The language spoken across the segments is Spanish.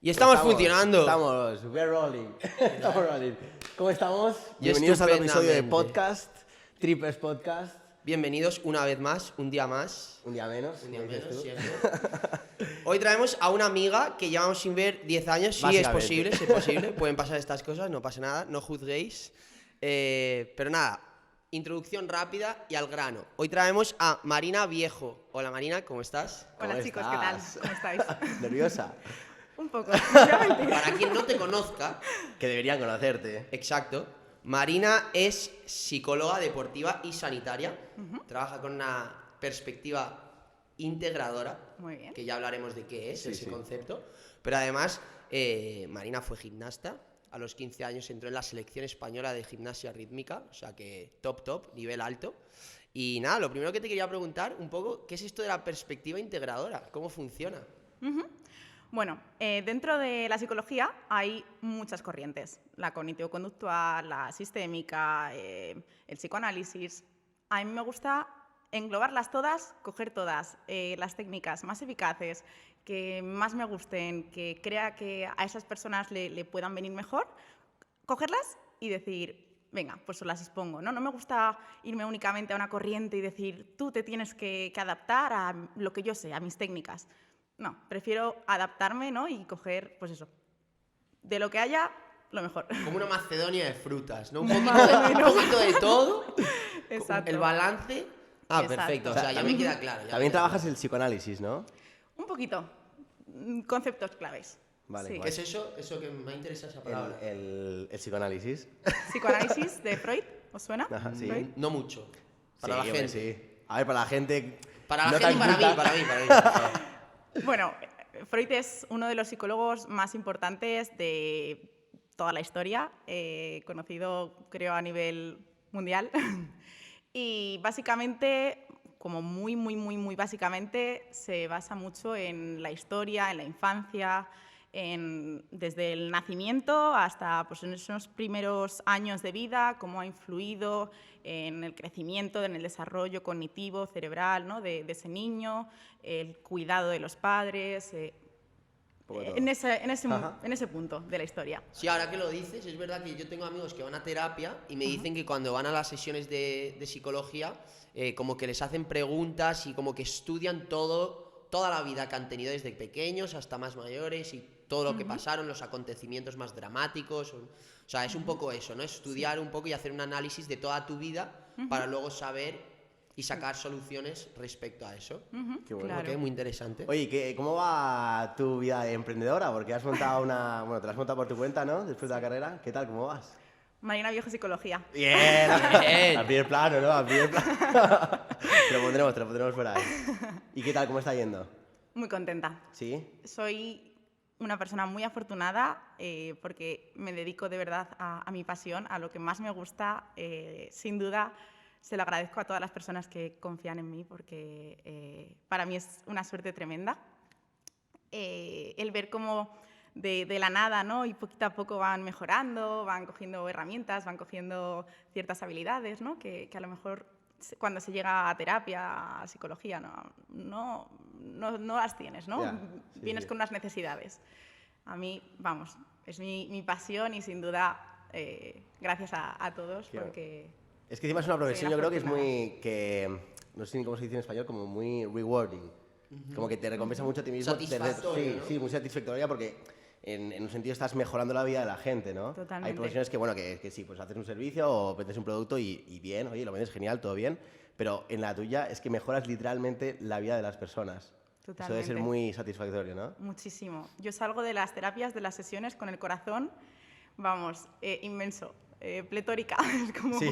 Y estamos funcionando. Estamos, we're rolling. Estamos rolling. ¿Cómo estamos? Bienvenidos a otro episodio de Estupendamente. podcast, Trippers Podcast. Bienvenidos una vez más, un día más. Un día menos. Un día ¿cómo dices menos, tú? siempre. Hoy traemos a una amiga que llevamos sin ver 10 años. Sí, es Básicamente. posible, es posible. Pueden pasar estas cosas, no pasa nada, no juzguéis. Pero nada, introducción rápida y al grano. Hoy traemos a Marina Viejo. Hola Marina, ¿cómo estás? ¿Cómo Hola chicos, ¿qué tal? estás? ¿Cómo estáis? ¿Nerviosa? Un poco, sinceramente. Para quien no te conozca, Que deberían conocerte. exacto, Marina es psicóloga deportiva y sanitaria. Trabaja con una perspectiva integradora, Muy bien. que ya hablaremos de qué es Sí, ese sí. concepto. Pero además, Marina fue gimnasta. A los 15 años entró en la selección española de gimnasia rítmica, o sea que top, nivel alto. Y nada, lo primero que te quería preguntar un poco, ¿qué es esto de la perspectiva integradora? ¿Cómo funciona? Bueno, dentro de la psicología hay muchas corrientes. La cognitivo-conductual, la sistémica, el psicoanálisis. A mí me gusta englobarlas todas, coger todas las técnicas más eficaces, que más me gusten, que crea que a esas personas le puedan venir mejor, cogerlas y decir, venga, pues os las expongo, ¿no? No me gusta irme únicamente a una corriente y decir, tú te tienes que adaptar a lo que yo sé, a mis técnicas. No, prefiero adaptarme, ¿no? Y coger, pues eso, de lo que haya, lo mejor. Como una Macedonia de frutas, ¿no? Un Más o menos. poquito de todo. Exacto. El balance. Ah, Exacto. perfecto. O sea, ya me queda claro. ya También me queda trabajas el psicoanálisis, ¿no? Un poquito. Conceptos claves. Vale, Sí. claro. ¿Qué es eso? Eso que me interesa esa palabra. El psicoanálisis. Psicoanálisis de Freud, ¿os suena? Ajá, sí. Freud. No mucho. Para la Sí, hombre, gente. sí. A ver, para la gente... Para la no gente y tan culta. para mí. por favor. Bueno, Freud es uno de los psicólogos más importantes de toda la historia, conocido creo a nivel mundial. Y básicamente, como muy básicamente, se basa mucho en la historia, en la infancia, desde el nacimiento hasta pues, en esos primeros años de vida, cómo ha influido en el crecimiento, en el desarrollo cognitivo, cerebral, ¿no? de ese niño, el cuidado de los padres, Poco de todo. en ese Ajá. punto de la historia. Sí, ahora que lo dices, es verdad que yo tengo amigos que van a terapia y me dicen que cuando van a las sesiones de psicología, como que les hacen preguntas y como que estudian toda la vida que han tenido desde pequeños hasta más mayores y todo lo que pasaron, los acontecimientos más dramáticos. O sea, es un poco eso, ¿no? Estudiar un poco y hacer un análisis de toda tu vida para luego saber y sacar soluciones respecto a eso. Qué bueno. Claro. Ok, muy interesante. Oye, ¿cómo va tu vida de emprendedora? Porque has montado una... Bueno, te la has montado por tu cuenta, ¿no? Después de la carrera. ¿Qué tal? ¿Cómo vas? Marina Viejo Psicología. Bien. Bien. Al primer plano, ¿no? Al primer plano. te lo pondremos por ahí. ¿Y qué tal? ¿Cómo está yendo? Muy contenta. ¿Sí? Soy una persona muy afortunada porque me dedico de verdad a mi pasión, a lo que más me gusta. Sin duda, se lo agradezco a todas las personas que confían en mí porque para mí es una suerte tremenda. El ver cómo de la nada, ¿no? Y poquito a poco van mejorando, van cogiendo herramientas, van cogiendo ciertas habilidades, ¿no? Que a lo mejor cuando se llega a terapia, a psicología, no las tienes, ¿no? Ya, sí, Vienes sí. con unas necesidades. A mí, vamos, es mi pasión y sin duda gracias a todos Qué porque... Es que encima es una profesión, yo creo que es afortunada. muy... que no sé ni cómo se dice en español, como muy rewarding. Como que te recompensa mucho a ti mismo. Satisfactorio, Sí, ¿no? sí, muy satisfactoria porque en un sentido estás mejorando la vida de la gente, ¿no? Totalmente. Hay profesiones que, bueno, que sí, pues haces un servicio o vendes un producto y bien, oye, lo vendes genial, todo bien, pero en la tuya es que mejoras literalmente la vida de las personas. Eso debe ser Totalmente. muy satisfactorio, ¿no? Muchísimo. Yo salgo de las terapias, de las sesiones con el corazón, vamos, inmenso, pletórica. Es como, Sí.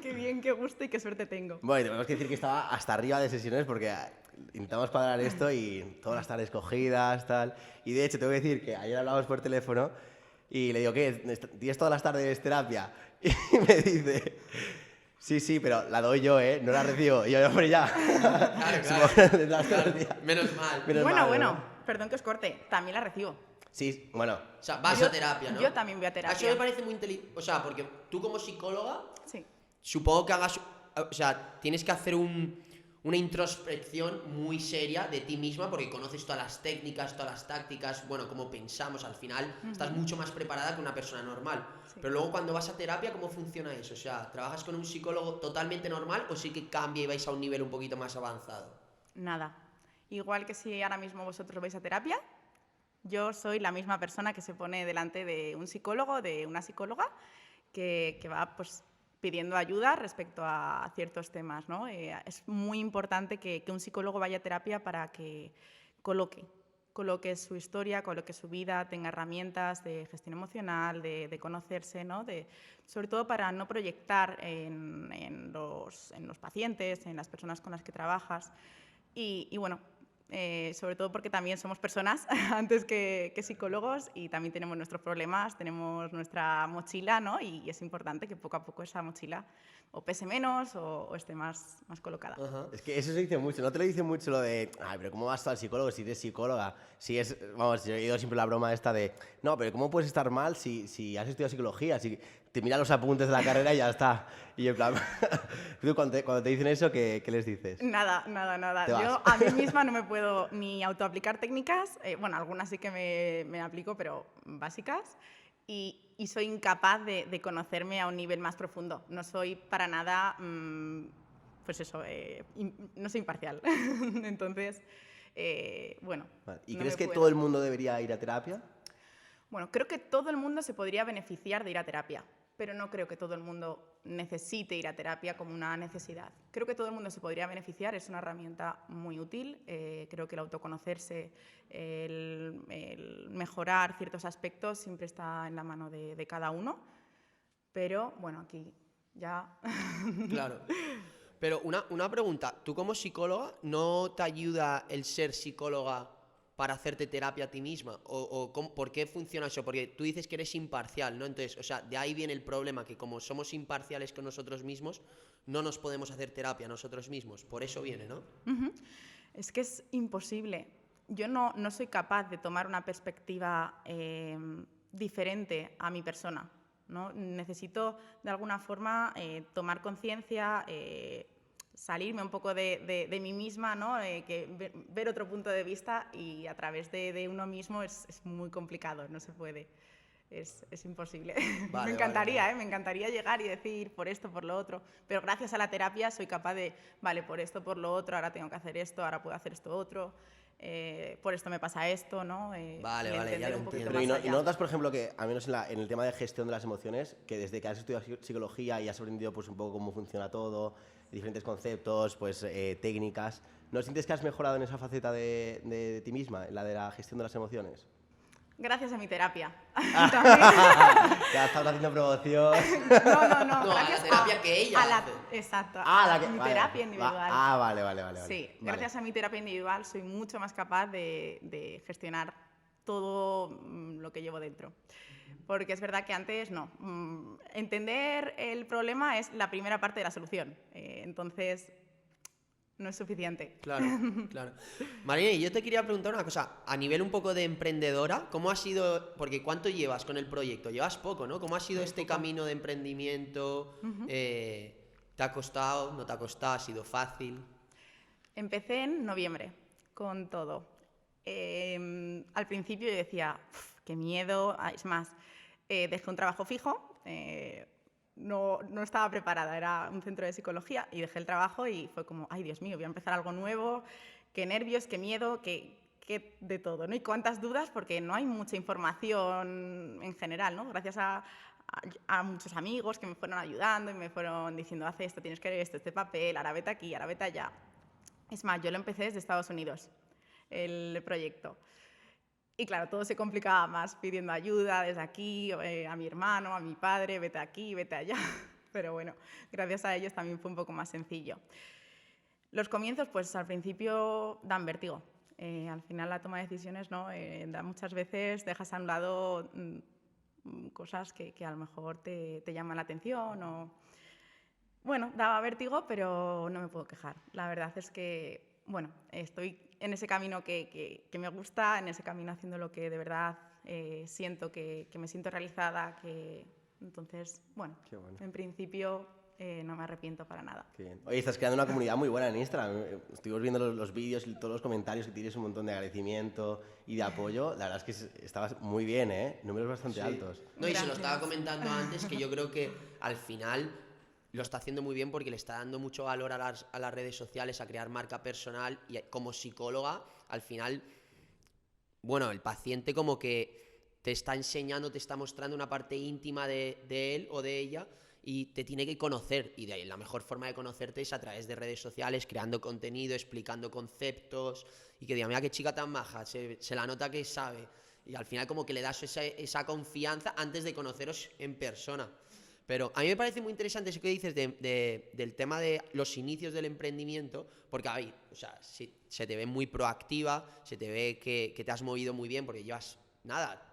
qué bien, qué gusto y qué suerte tengo. Bueno, y tenemos que decir que estaba hasta arriba de sesiones porque intentamos cuadrar esto y todas las tardes cogidas, tal. Y de hecho, tengo que decir que ayer hablamos por teléfono y le digo, ¿qué? ¿Tienes todas las tardes terapia? Y me dice, sí, pero la doy yo, ¿eh? No la recibo. Y yo, hombre, ya. Claro. Tendrás todo el día. Menos mal. Menos mal, Bueno, ¿no? perdón que os corte, también la recibo. Sí, bueno. O sea, vas Yo- a terapia, ¿no? yo también voy a terapia. Eso me parece muy inteligente. O sea, porque tú como psicóloga, Sí. supongo que hagas... O sea, tienes que hacer una introspección muy seria de ti misma porque conoces todas las técnicas, todas las tácticas, bueno, cómo pensamos, al final estás mucho más preparada que una persona normal. Sí. Pero luego cuando vas a terapia, ¿cómo funciona eso? O sea, ¿trabajas con un psicólogo totalmente normal o sí que cambia y vais a un nivel un poquito más avanzado? Nada. Igual que si ahora mismo vosotros vais a terapia, yo soy la misma persona que se pone delante de un psicólogo, de una psicóloga, que va pues, pidiendo ayuda respecto a ciertos temas, ¿no? Es muy importante que un psicólogo vaya a terapia para que coloque su historia, coloque su vida, tenga herramientas de gestión emocional, de conocerse, ¿no? Sobre todo para no proyectar en los pacientes, en las personas con las que trabajas. Y bueno, sobre todo porque también somos personas antes que psicólogos y también tenemos nuestros problemas, tenemos nuestra mochila, ¿no? Y es importante que poco a poco esa mochila o pese menos o esté más colocada. Ajá. Es que eso se dice mucho, no te lo dicen mucho lo de, ay, pero ¿cómo vas tú al psicólogo si eres psicóloga? Si es, vamos, yo he oído siempre la broma esta de, no, pero ¿cómo puedes estar mal si has estudiado psicología? Si te miras los apuntes de la carrera y ya está. Y en plan, tú cuando te dicen eso, ¿qué les dices? Nada. Te vas. Yo a mí misma no me puedo ni autoaplicar técnicas, bueno, algunas sí que me aplico, pero básicas, y soy incapaz de conocerme a un nivel más profundo. No soy para nada, pues eso, no soy imparcial. Entonces, bueno. Vale. ¿Y no crees me que puedo. todo el mundo debería ir a terapia? Bueno, creo que todo el mundo se podría beneficiar de ir a terapia, pero no creo que todo el mundo necesite ir a terapia como una necesidad. Creo que todo el mundo se podría beneficiar, es una herramienta muy útil. Creo que el autoconocerse, el mejorar ciertos aspectos siempre está en la mano de cada uno, pero bueno, aquí ya... Claro. Pero una pregunta, ¿tú como psicóloga no te ayuda el ser psicóloga para hacerte terapia a ti misma? ¿Por qué funciona eso? Porque tú dices que eres imparcial, ¿no? Entonces, o sea, de ahí viene el problema, que como somos imparciales con nosotros mismos, no nos podemos hacer terapia a nosotros mismos. Por eso viene, ¿no? Es que es imposible. Yo no soy capaz de tomar una perspectiva diferente a mi persona, ¿no? Necesito, de alguna forma, tomar conciencia, salirme un poco de mí misma, ¿no? Ver otro punto de vista y a través de uno mismo es muy complicado, no se puede. Es imposible. Vale, Me encantaría, vale. me encantaría llegar y decir por esto, por lo otro, pero gracias a la terapia soy capaz de, vale, por esto, por lo otro, ahora tengo que hacer esto, ahora puedo hacer esto otro, por esto me pasa esto, ¿no? Vale, entender ya lo un poquito entiendo. Pero más ¿y allá. no notas, por ejemplo, que, al menos en el tema de gestión de las emociones, que desde que has estudiado psicología y has aprendido pues, un poco cómo funciona todo, diferentes conceptos, pues, técnicas, ¿no sientes que has mejorado en esa faceta de ti misma, en la de la gestión de las emociones? Gracias a mi terapia. Ya estás haciendo promoción. No, No, a la gracias terapia que ella hace. Exacto, Ah, a mi vale, terapia individual. vale. Sí, Vale. gracias a mi terapia individual soy mucho más capaz de gestionar todo lo que llevo dentro. Porque es verdad que antes no. Entender el problema es la primera parte de la solución. Entonces, no es suficiente. Claro, claro. Marina, yo te quería preguntar una cosa. A nivel un poco de emprendedora, ¿cómo ha sido? Porque ¿cuánto llevas con el proyecto? Llevas poco, ¿no? ¿Cómo ha sido este camino de emprendimiento? ¿Te ha costado? ¿No te ha costado? ¿Ha sido fácil? Empecé en noviembre con todo. Al principio yo decía, qué miedo. Es más, dejé un trabajo fijo. No estaba preparada, era un centro de psicología y dejé el trabajo y fue como, ay Dios mío, voy a empezar algo nuevo, qué nervios, qué miedo, qué de todo, ¿no? Y cuántas dudas porque no hay mucha información en general, ¿no? Gracias a muchos amigos que me fueron ayudando y me fueron diciendo, haz esto, tienes que ver esto, este papel, ahora vete aquí, ahora vete allá. Es más, yo lo empecé desde Estados Unidos, el proyecto. Y claro, todo se complicaba más pidiendo ayuda desde aquí, a mi hermano, a mi padre, vete aquí, vete allá. Pero bueno, gracias a ellos también fue un poco más sencillo. Los comienzos, pues al principio dan vértigo. Al final la toma de decisiones, ¿no? Muchas veces dejas a un lado cosas que a lo mejor te llaman la atención o... Bueno, daba vértigo, pero no me puedo quejar. La verdad es que, bueno, estoy en ese camino que me gusta, en ese camino haciendo lo que de verdad siento que me siento realizada, entonces, bueno, Qué bueno. en principio no me arrepiento para nada. Qué bien. Oye, estás creando una comunidad muy buena en Instagram. Estuvimos viendo los vídeos y todos los comentarios que tienes un montón de agradecimiento y de apoyo. La verdad es que estabas muy bien, ¿eh? Números bastante altos. No, y se lo Gracias. estaba comentando antes, que yo creo que al final lo está haciendo muy bien porque le está dando mucho valor a las redes sociales, a crear marca personal, y como psicóloga, al final, bueno, el paciente como que te está enseñando, te está mostrando una parte íntima de él o de ella y te tiene que conocer. Y de ahí la mejor forma de conocerte es a través de redes sociales, creando contenido, explicando conceptos y que diga, mira qué chica tan maja, se la nota que sabe. Y al final como que le das esa confianza antes de conoceros en persona. Pero a mí me parece muy interesante eso que dices del tema de los inicios del emprendimiento, porque ahí, o sea, se te ve muy proactiva, se te ve que te has movido muy bien, porque llevas, nada,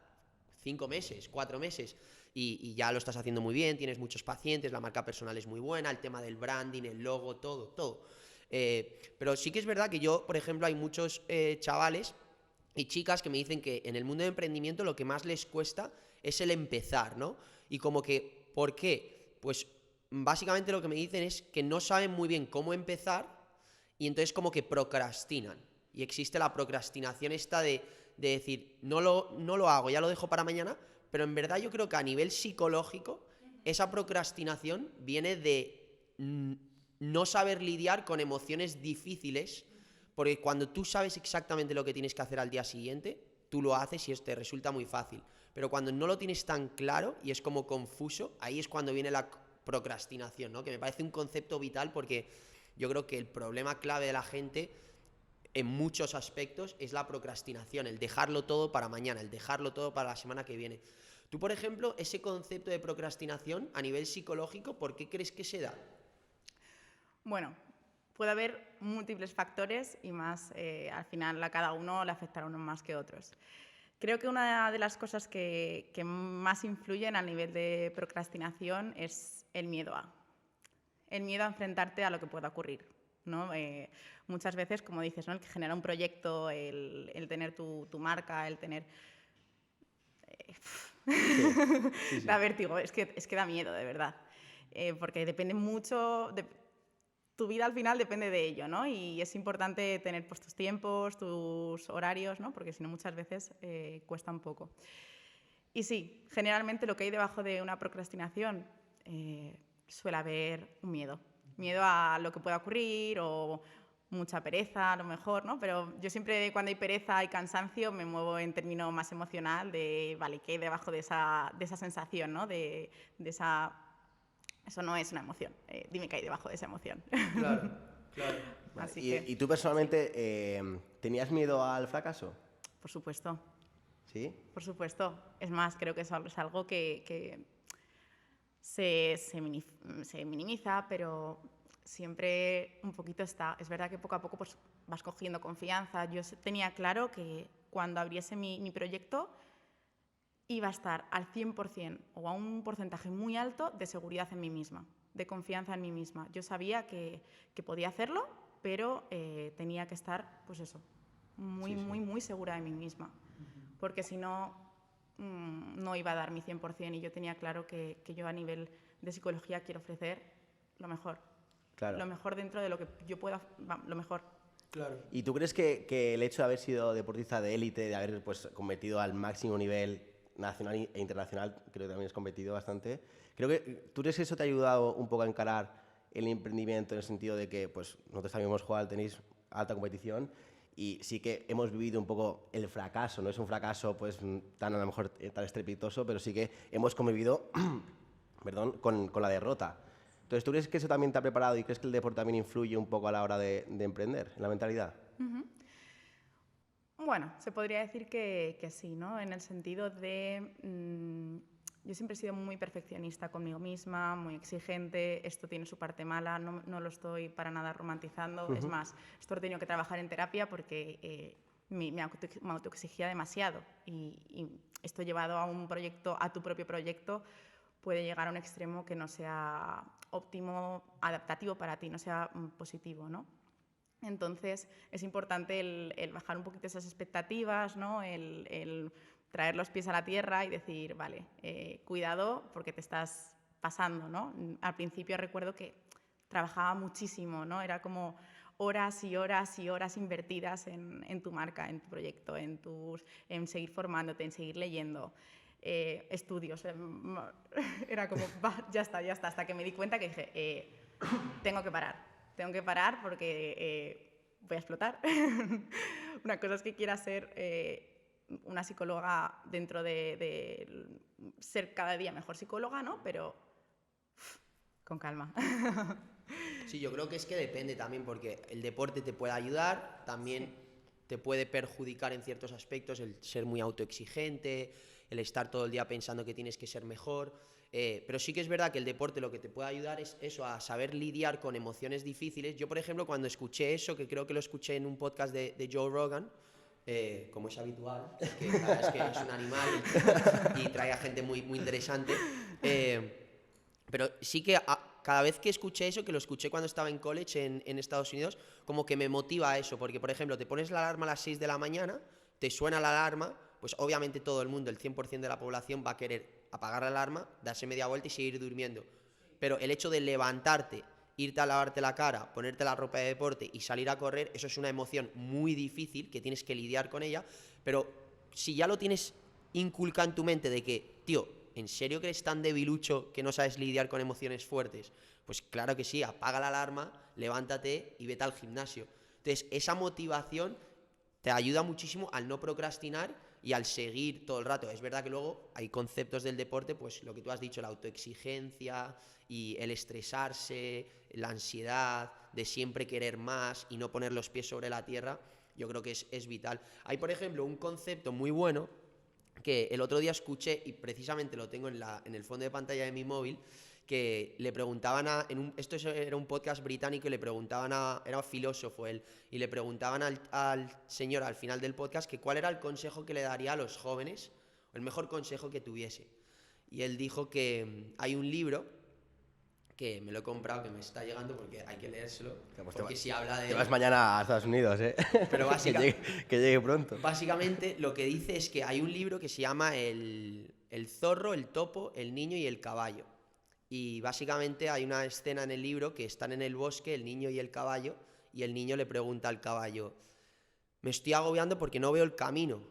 5 meses, 4 meses, y ya lo estás haciendo muy bien, tienes muchos pacientes, la marca personal es muy buena, el tema del branding, el logo, todo. Pero sí que es verdad que yo, por ejemplo, hay muchos chavales y chicas que me dicen que en el mundo de emprendimiento lo que más les cuesta es el empezar, ¿no? Y como que, ¿por qué? Pues básicamente lo que me dicen es que no saben muy bien cómo empezar y entonces como que procrastinan. Y existe la procrastinación esta de decir, no lo hago, ya lo dejo para mañana, pero en verdad yo creo que a nivel psicológico esa procrastinación viene de no saber lidiar con emociones difíciles, porque cuando tú sabes exactamente lo que tienes que hacer al día siguiente, tú lo haces y te resulta muy fácil. Pero cuando no lo tienes tan claro y es como confuso, ahí es cuando viene la procrastinación, ¿no? Que me parece un concepto vital porque yo creo que el problema clave de la gente en muchos aspectos es la procrastinación, el dejarlo todo para mañana, el dejarlo todo para la semana que viene. Tú, por ejemplo, ese concepto de procrastinación a nivel psicológico, ¿por qué crees que se da? Bueno, puede haber múltiples factores y más, al final a cada uno le afectará unos más que otros. Creo que una de las cosas que más influyen a nivel de procrastinación es el miedo a enfrentarte a lo que pueda ocurrir, ¿no? Muchas veces, como dices, ¿no? El que genera un proyecto, el tener tu marca, el tener... Sí. Da vértigo, es que da miedo, de verdad. Porque depende mucho... Tu vida al final depende de ello, ¿no? Y es importante tener pues, tus tiempos, tus horarios, ¿no? Porque si no muchas veces cuesta un poco. Y sí, generalmente lo que hay debajo de una procrastinación suele haber un miedo. Miedo a lo que pueda ocurrir o mucha pereza a lo mejor, ¿no? Pero yo siempre cuando hay pereza y cansancio me muevo en término más emocional de, vale, ¿qué hay debajo de esa sensación, ¿no? De esa... Eso no es una emoción. Dime qué hay debajo de esa emoción. Claro. Vale. Así ¿Y, que, y tú personalmente tenías miedo al fracaso? por supuesto, ¿Sí? por supuesto. Es más, creo que eso es algo que se minimiza, pero siempre un poquito está. Es verdad que poco a poco pues, vas cogiendo confianza. Yo tenía claro que cuando abriese mi proyecto iba a estar al 100% o a un porcentaje muy alto de seguridad en mí misma, de confianza en mí misma. Yo sabía que podía hacerlo, pero tenía que estar, pues eso, muy segura de mí misma, porque si no, no iba a dar mi 100% y yo tenía claro que yo a nivel de psicología quiero ofrecer lo mejor. Claro. Lo mejor dentro de lo que yo pueda, lo mejor. Claro. ¿Y tú crees que el hecho de haber sido deportista de élite, de haber pues, competido al máximo nivel nacional e internacional, creo que también has competido bastante, ¿tú crees que eso te ha ayudado un poco a encarar el emprendimiento en el sentido de que pues, nosotros también hemos jugado al tenis alta competición y sí que hemos vivido un poco el fracaso? No es un fracaso pues, tan a lo mejor tan estrepitoso, pero sí que hemos convivido perdón, con la derrota. Entonces, ¿tú crees que eso también te ha preparado y crees que el deporte también influye un poco a la hora de emprender, en la mentalidad? Bueno, se podría decir que sí, ¿no? En el sentido de... yo siempre he sido muy perfeccionista conmigo misma, muy exigente. Esto tiene su parte mala, no lo estoy para nada romantizando. Es más, esto lo he tenido que trabajar en terapia porque me autoexigía demasiado. Y esto llevado a un proyecto, a tu propio proyecto, puede llegar a un extremo que no sea óptimo, adaptativo para ti, no sea positivo, ¿no? Entonces, es importante el bajar un poquito esas expectativas, ¿no? El traer los pies a la tierra y decir, vale, cuidado porque te estás pasando, ¿no? Al principio recuerdo que trabajaba muchísimo, ¿no? Era como horas y horas y horas invertidas en tu marca, en tu proyecto, en seguir formándote, en seguir leyendo. Estudios. Era como, ya está, hasta que me di cuenta que dije, tengo que parar porque voy a explotar. Una cosa es que quiera ser una psicóloga dentro de ser cada día mejor psicóloga, ¿no? Pero con calma. Sí, yo creo que es que depende también, porque el deporte te puede ayudar, también te puede perjudicar en ciertos aspectos, el ser muy autoexigente, el estar todo el día pensando que tienes que ser mejor. Pero sí que es verdad que el deporte lo que te puede ayudar es eso, a saber lidiar con emociones difíciles. Yo, por ejemplo, cuando escuché eso, que creo que lo escuché en un podcast de Joe Rogan, como es habitual, que es que es un animal y trae a gente muy, muy interesante. Pero sí que cada vez que escuché eso, que lo escuché cuando estaba en college en Estados Unidos, como que me motiva a eso, porque por ejemplo, te pones la alarma a las 6 de la mañana, te suena la alarma, pues obviamente todo el mundo, el 100% de la población va a querer apagar la alarma, darse media vuelta y seguir durmiendo. Pero el hecho de levantarte, irte a lavarte la cara, ponerte la ropa de deporte y salir a correr, eso es una emoción muy difícil que tienes que lidiar con ella, pero si ya lo tienes inculcado en tu mente de que, tío, ¿en serio que eres tan debilucho que no sabes lidiar con emociones fuertes? Pues claro que sí, apaga la alarma, levántate y vete al gimnasio. Entonces, esa motivación te ayuda muchísimo al no procrastinar y al seguir todo el rato. Es verdad que luego hay conceptos del deporte, pues lo que tú has dicho, la autoexigencia y el estresarse, la ansiedad de siempre querer más y no poner los pies sobre la tierra, yo creo que es vital. Hay, por ejemplo, un concepto muy bueno que el otro día escuché, y precisamente lo tengo en el fondo de pantalla de mi móvil, que le preguntaban esto era un podcast británico y le preguntaban era un filósofo él, y le preguntaban al señor al final del podcast que cuál era el consejo que le daría a los jóvenes, o el mejor consejo que tuviese. Y él dijo que hay un libro que me lo he comprado, que me está llegando porque hay que leérselo, porque si habla de... Te vas mañana a Estados Unidos, ¿eh? Pero que llegue pronto. Básicamente lo que dice es que hay un libro que se llama el zorro, el topo, el niño y el caballo. Y básicamente hay una escena en el libro que están en el bosque, el niño y el caballo, y el niño le pregunta al caballo, me estoy agobiando porque no veo el camino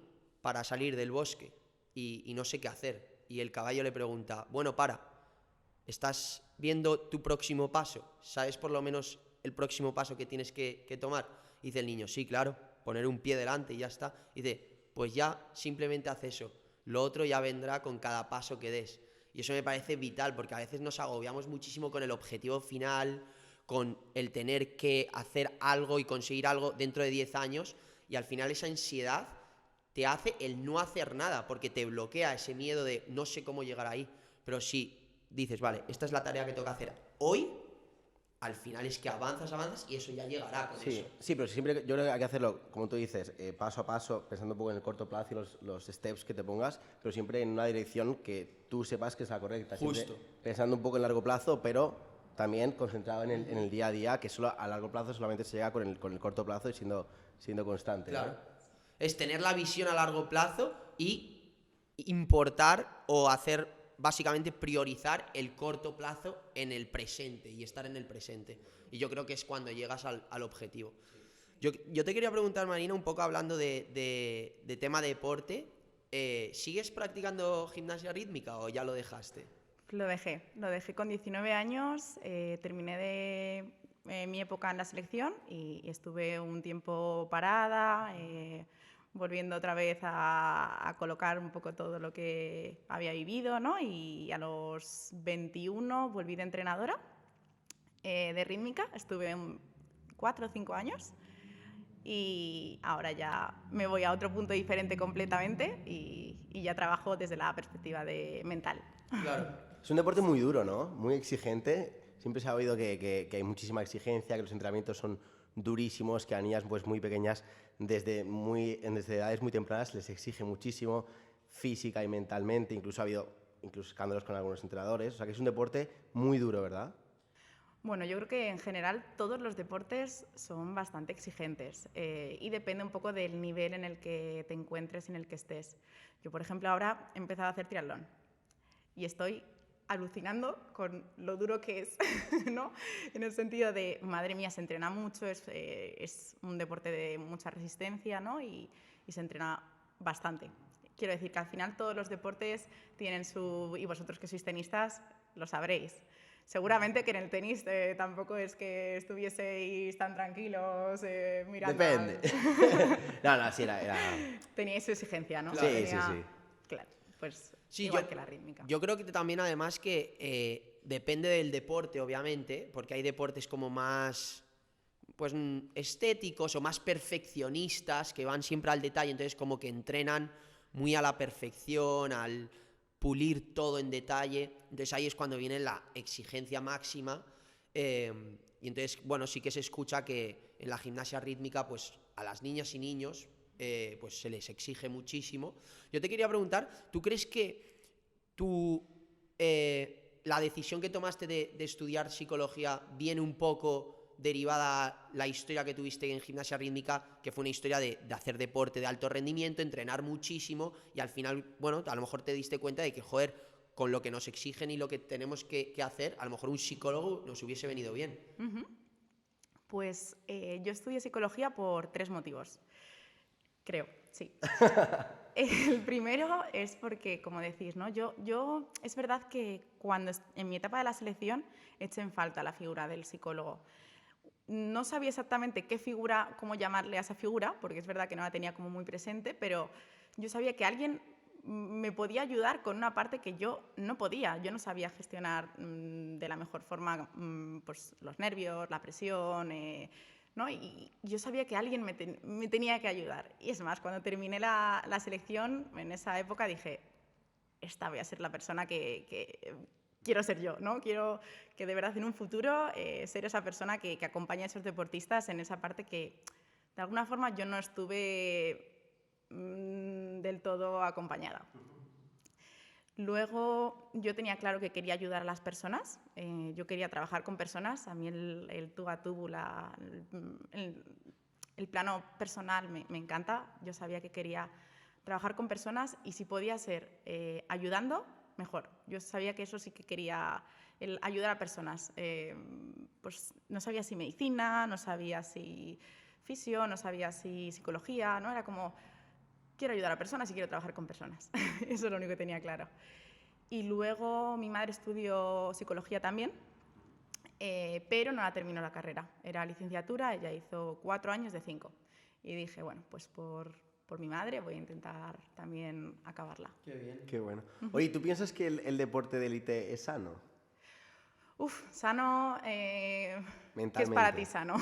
para salir del bosque y no sé qué hacer. Y el caballo le pregunta, bueno, ¿estás viendo tu próximo paso? ¿Sabes por lo menos el próximo paso que tienes que tomar? Y dice el niño, sí, claro, poner un pie delante y ya está. Y dice, pues ya simplemente haz eso, lo otro ya vendrá con cada paso que des. Y eso me parece vital, porque a veces nos agobiamos muchísimo con el objetivo final, con el tener que hacer algo y conseguir algo dentro de 10 años, y al final esa ansiedad te hace el no hacer nada, porque te bloquea ese miedo de no sé cómo llegar ahí. Pero si dices, vale, esta es la tarea que tengo que hacer hoy, al final es que avanzas y eso ya llegará con eso. Sí, pero siempre yo creo que hay que hacerlo, como tú dices, paso a paso, pensando un poco en el corto plazo y los steps que te pongas, pero siempre en una dirección que tú sepas que es la correcta. Justo. Pensando un poco en largo plazo, pero también concentrado en el día a día, que solo a largo plazo solamente se llega con el corto plazo y siendo constante. Claro. ¿no? Es tener la visión a largo plazo y importar o hacer, básicamente priorizar el corto plazo en el presente y estar en el presente. Y yo creo que es cuando llegas al objetivo. Yo te quería preguntar, Marina, un poco hablando de tema deporte, ¿sigues practicando gimnasia rítmica o ya lo dejaste? Lo dejé con 19 años, terminé mi época en la selección y estuve un tiempo parada, volviendo otra vez a colocar un poco todo lo que había vivido, ¿no? Y a los 21 volví de entrenadora de rítmica, estuve 4 o 5 años y ahora ya me voy a otro punto diferente completamente y ya trabajo desde la perspectiva mental. Claro. Es un deporte muy duro, ¿no? Muy exigente. Siempre se ha oído que hay muchísima exigencia, que los entrenamientos son durísimos, que a niñas pues, muy pequeñas desde edades muy tempranas les exige muchísimo física y mentalmente. Incluso ha habido escándalos con algunos entrenadores. O sea que es un deporte muy duro, ¿verdad? Bueno, yo creo que en general todos los deportes son bastante exigentes y depende un poco del nivel en el que te encuentres, en el que estés. Yo, por ejemplo, ahora he empezado a hacer triatlón y estoy alucinando con lo duro que es, ¿no? En el sentido de, madre mía, se entrena mucho, es un deporte de mucha resistencia, ¿no? Y se entrena bastante. Quiero decir que al final todos los deportes tienen y vosotros que sois tenistas lo sabréis. Seguramente que en el tenis tampoco es que estuvieseis tan tranquilos mirando. Depende. No, sí, era... Teníais su exigencia, ¿no? Claro. Sí. Claro, pues Sí, igual que la rítmica. Yo creo que también además que depende del deporte, obviamente, porque hay deportes como más pues estéticos o más perfeccionistas que van siempre al detalle, entonces como que entrenan muy a la perfección, al pulir todo en detalle, entonces ahí es cuando viene la exigencia máxima y entonces, bueno, sí que se escucha que en la gimnasia rítmica pues a las niñas y niños pues se les exige muchísimo. Yo te quería preguntar, ¿tú crees que la decisión que tomaste de estudiar psicología viene un poco derivada la historia que tuviste en gimnasia rítmica, que fue una historia de hacer deporte de alto rendimiento, entrenar muchísimo y al final, bueno, a lo mejor te diste cuenta de que, joder, con lo que nos exigen y lo que tenemos que hacer, a lo mejor un psicólogo nos hubiese venido bien? Pues yo estudié psicología por 3 motivos, creo, sí. El primero es porque, como decís, ¿no? Yo es verdad que cuando en mi etapa de la selección eché en falta la figura del psicólogo. No sabía exactamente qué figura, cómo llamarle a esa figura, porque es verdad que no la tenía como muy presente, pero yo sabía que alguien me podía ayudar con una parte que yo no podía. Yo no sabía gestionar de la mejor forma pues, los nervios, la presión, ¿no? Y yo sabía que alguien me tenía que ayudar. Y es más, cuando terminé la selección, en esa época dije, esta voy a ser la persona que quiero ser yo, ¿no? Quiero que de verdad en un futuro ser esa persona que acompaña a esos deportistas en esa parte que de alguna forma yo no estuve del todo acompañada. Luego yo tenía claro que quería ayudar a las personas, yo quería trabajar con personas, a mí el tú a tú, el plano personal me encanta, yo sabía que quería trabajar con personas y si podía ser ayudando, mejor. Yo sabía que eso sí que quería, el ayudar a personas. Pues no sabía si medicina, no sabía si fisio, no sabía si psicología, ¿no? Era como, quiero ayudar a personas y quiero trabajar con personas. Eso es lo único que tenía claro. Y luego mi madre estudió psicología también, pero no la terminó la carrera. Era licenciatura, ella hizo 4 años de 5. Y dije, bueno, pues por mi madre voy a intentar también acabarla. Qué bien. Qué bueno. Oye, ¿tú piensas que el deporte de élite es sano? Sano, ¿qué es para ti sano?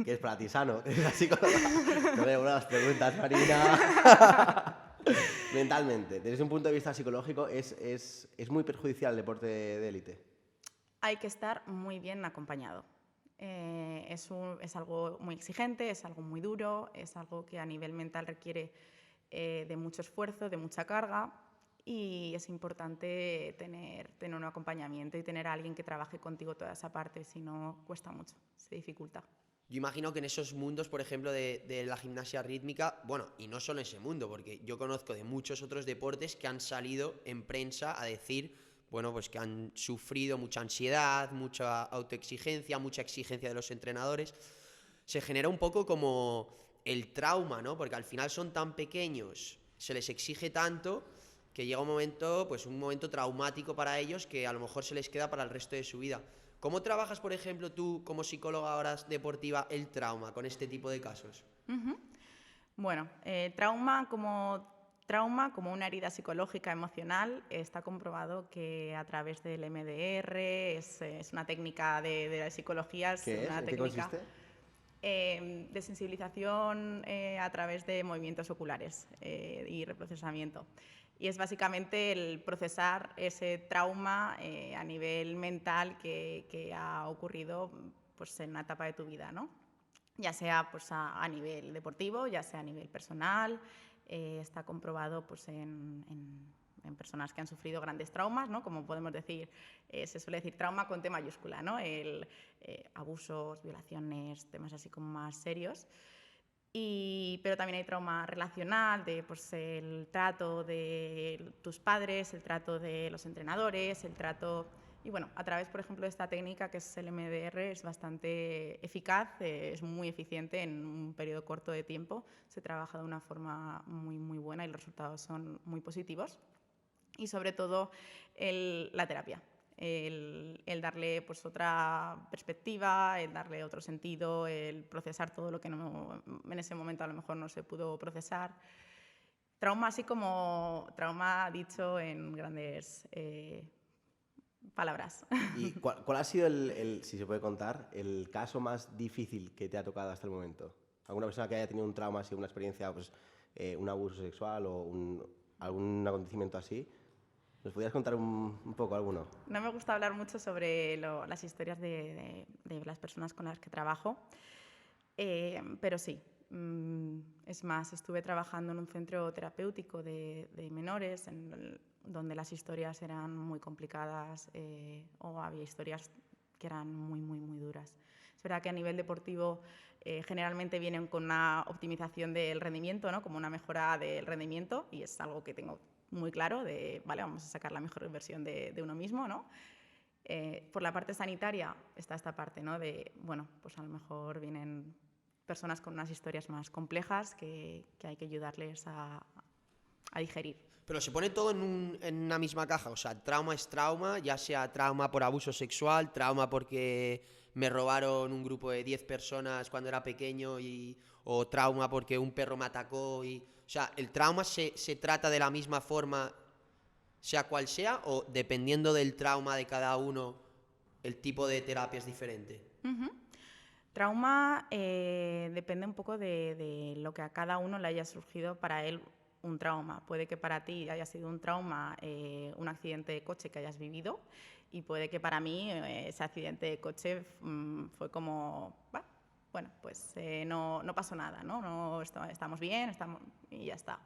¿Qué es para ti sano? Así como... No le las preguntas, Marina. Mentalmente, desde un punto de vista psicológico, ¿es muy perjudicial el deporte de élite? Hay que estar muy bien acompañado. Es algo muy exigente, es algo muy duro, es algo que a nivel mental requiere de mucho esfuerzo, de mucha carga y es importante tener un acompañamiento y tener a alguien que trabaje contigo toda esa parte, si no cuesta mucho, se dificulta. Yo imagino que en esos mundos, por ejemplo, de la gimnasia rítmica, bueno, y no solo ese mundo, porque yo conozco de muchos otros deportes que han salido en prensa a decir, bueno, pues que han sufrido mucha ansiedad, mucha autoexigencia, mucha exigencia de los entrenadores. Se genera un poco como el trauma, ¿no? Porque al final son tan pequeños, se les exige tanto que llega un momento, pues un momento traumático para ellos que a lo mejor se les queda para el resto de su vida. ¿Cómo trabajas, por ejemplo, tú como psicóloga ahora deportiva el trauma con este tipo de casos? Bueno, trauma como una herida psicológica emocional está comprobado que a través del MDR es una técnica de la psicología. ¿Qué es? Una ¿En qué técnica consiste? de sensibilización a través de movimientos oculares y reprocesamiento. Y es básicamente el procesar ese trauma a nivel mental que ha ocurrido pues, en una etapa de tu vida, ¿no? Ya sea pues, a nivel deportivo, ya sea a nivel personal. Está comprobado pues, en personas que han sufrido grandes traumas, ¿no? Como podemos decir, se suele decir trauma con T mayúscula, ¿no? Abusos, violaciones, temas así como más serios. Pero también hay trauma relacional, de pues, el trato de tus padres, el trato de los entrenadores, el trato... Y bueno, a través, por ejemplo, de esta técnica que es el MDR, es bastante eficaz, es muy eficiente en un periodo corto de tiempo, se trabaja de una forma muy, muy buena y los resultados son muy positivos. Y sobre todo la terapia. El darle pues, otra perspectiva, el darle otro sentido, el procesar todo lo que en ese momento a lo mejor no se pudo procesar. Trauma así como trauma dicho en grandes palabras. ¿Y cuál ha sido, si se puede contar, el caso más difícil que te ha tocado hasta el momento? ¿Alguna persona que haya tenido un trauma, así, una experiencia, pues, un abuso sexual o algún acontecimiento así? ¿Nos podrías contar un poco alguno? No me gusta hablar mucho sobre las historias de las personas con las que trabajo, pero sí. Es más, estuve trabajando en un centro terapéutico de menores donde las historias eran muy complicadas o había historias que eran muy, muy, muy duras. Es verdad que a nivel deportivo generalmente vienen con una optimización del rendimiento, ¿no? Como una mejora del rendimiento, y es algo que tengo muy claro de, vale, vamos a sacar la mejor versión de uno mismo, ¿no? Por la parte sanitaria está esta parte, ¿no? De, bueno, pues a lo mejor vienen personas con unas historias más complejas que hay que ayudarles a digerir. Pero se pone todo en una misma caja, o sea, trauma es trauma, ya sea trauma por abuso sexual, trauma porque me robaron un grupo de 10 personas cuando era pequeño o trauma porque un perro me atacó o sea, ¿el trauma se trata de la misma forma, sea cual sea, o dependiendo del trauma de cada uno, el tipo de terapia es diferente? Trauma depende un poco de lo que a cada uno le haya surgido para él un trauma. Puede que para ti haya sido un trauma un accidente de coche que hayas vivido, y puede que para mí ese accidente de coche fue como, bueno, pues no pasó nada, ¿no? Estamos bien, y ya está.